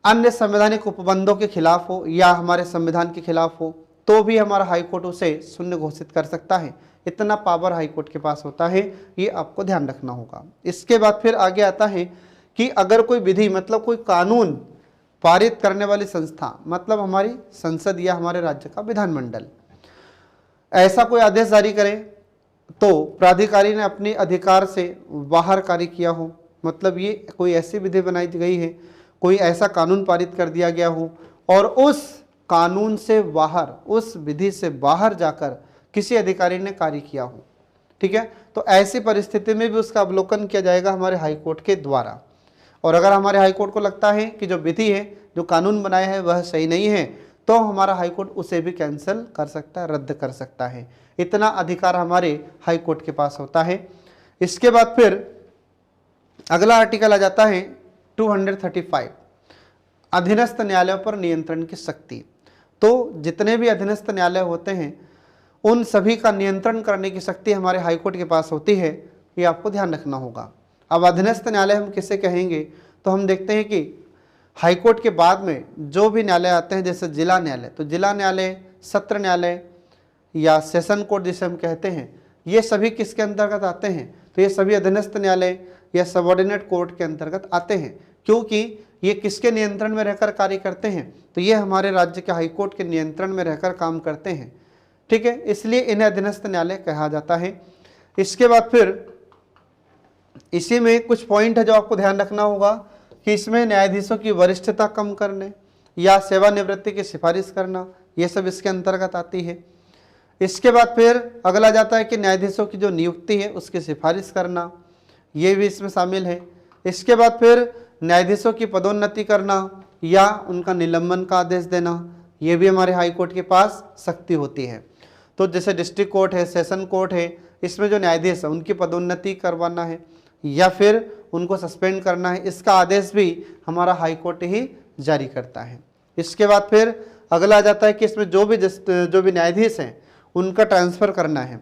A: अन्य संवैधानिक उपबंधों के खिलाफ हो, या हमारे संविधान के खिलाफ हो, तो भी हमारा हाईकोर्ट उसे शून्य घोषित कर सकता है। इतना पावर हाईकोर्ट के पास होता है, ये आपको ध्यान रखना होगा। इसके बाद फिर आगे आता है कि अगर कोई विधि मतलब कोई कानून पारित करने वाली संस्था, मतलब हमारी संसद या हमारे राज्य का विधानमंडल, ऐसा कोई आदेश जारी करे तो प्राधिकारी ने अपने अधिकार से बाहर कार्य किया हो, मतलब ये कोई ऐसी विधि बनाई गई है, कोई ऐसा कानून पारित कर दिया गया हो और उस कानून से बाहर, उस विधि से बाहर जाकर किसी अधिकारी ने कार्य किया हो, ठीक है, तो ऐसी परिस्थिति में भी उसका अवलोकन किया जाएगा हमारे हाईकोर्ट के द्वारा। और अगर हमारे हाईकोर्ट को लगता है कि जो विधि है, जो कानून बनाया है वह सही नहीं है, तो हमारा हाईकोर्ट उसे भी कैंसिल कर सकता है, रद्द कर सकता है। इतना अधिकार हमारे हाईकोर्ट के पास होता है। इसके बाद फिर अगला आर्टिकल आ जाता है 235, अधीनस्थ न्यायालयों पर नियंत्रण की शक्ति। तो जितने भी अधीनस्थ न्यायालय होते हैं उन सभी का नियंत्रण करने की शक्ति हमारे हाईकोर्ट के पास होती है, ये आपको ध्यान रखना होगा। अब अधीनस्थ न्यायालय हम किसे कहेंगे, तो हम देखते हैं कि हाईकोर्ट के बाद में जो भी न्यायालय आते हैं, जैसे जिला न्यायालय, तो जिला न्यायालय, सत्र न्यायालय या सेशन कोर्ट जिसे हम कहते हैं, ये सभी किसके अंतर्गत आते हैं, तो ये सभी अधीनस्थ न्यायालय या सबऑर्डिनेट कोर्ट के अंतर्गत आते हैं। क्योंकि ये किसके नियंत्रण में रहकर कार्य करते हैं, तो ये हमारे राज्य के हाईकोर्ट के नियंत्रण में रहकर काम करते हैं, ठीक है, इसलिए इन्हें अधीनस्थ न्यायालय कहा जाता है। इसके बाद फिर इसी में कुछ पॉइंट है जो आपको ध्यान रखना होगा कि इसमें न्यायाधीशों की वरिष्ठता कम करने या सेवानिवृत्ति की सिफारिश करना, ये सब इसके अंतर्गत आती है। इसके बाद फिर अगला जाता है कि न्यायाधीशों की जो नियुक्ति है उसकी सिफारिश करना, ये भी इसमें शामिल है। इसके बाद फिर न्यायाधीशों की पदोन्नति करना या उनका निलंबन का आदेश देना, ये भी हमारे हाई कोर्ट के पास शक्ति होती है। तो जैसे डिस्ट्रिक्ट कोर्ट है, सेशन कोर्ट है, इसमें जो न्यायाधीश है उनकी पदोन्नति करवाना है या फिर उनको सस्पेंड करना है, इसका आदेश भी हमारा हाई कोर्ट ही जारी करता है। इसके बाद फिर अगला आ जाता है कि इसमें जो भी न्यायाधीश हैं उनका ट्रांसफ़र करना है,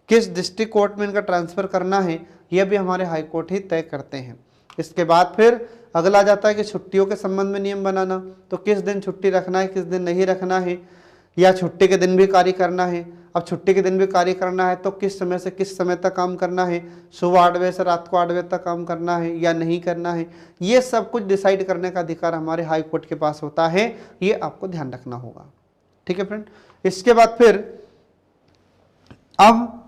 A: किस डिस्ट्रिक्ट कोर्ट में इनका ट्रांसफ़र करना है, यह भी हमारे हाई कोर्ट ही तय करते हैं। इसके बाद फिर अगला आ जाता है कि छुट्टियों के संबंध में नियम बनाना, तो किस दिन छुट्टी रखना है, किस दिन नहीं रखना है, या छुट्टी के दिन भी कार्य करना है। अब छुट्टी के दिन भी कार्य करना है तो किस समय से किस समय तक काम करना है, सुबह 8 बजे से रात को 8 बजे तक काम करना है या नहीं करना है, ये सब कुछ डिसाइड करने का अधिकार हमारे हाई कोर्ट के पास होता है, ये आपको ध्यान रखना होगा, ठीक है फ्रेंड। इसके बाद फिर अब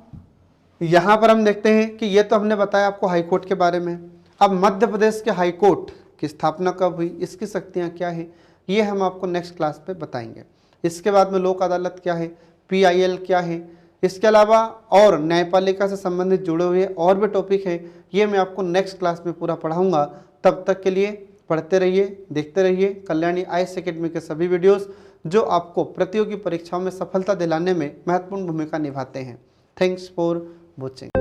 A: यहाँ पर हम देखते हैं कि ये तो हमने बताया आपको हाई कोर्ट के बारे में। अब मध्य प्रदेश के हाई कोर्ट की स्थापना कब हुई, इसकी शक्तियाँ क्या है, ये हम आपको नेक्स्ट क्लास पे बताएंगे। इसके बाद में लोक अदालत क्या है, PIL क्या है, इसके अलावा और न्यायपालिका से संबंधित जुड़े हुए और भी टॉपिक है, ये मैं आपको नेक्स्ट क्लास में पूरा पढ़ाऊंगा। तब तक के लिए पढ़ते रहिए, देखते रहिए कल्याणी IAS एकेडमी के सभी वीडियोस जो आपको प्रतियोगी परीक्षाओं में सफलता दिलाने में महत्वपूर्ण भूमिका निभाते हैं। Thanks for watching.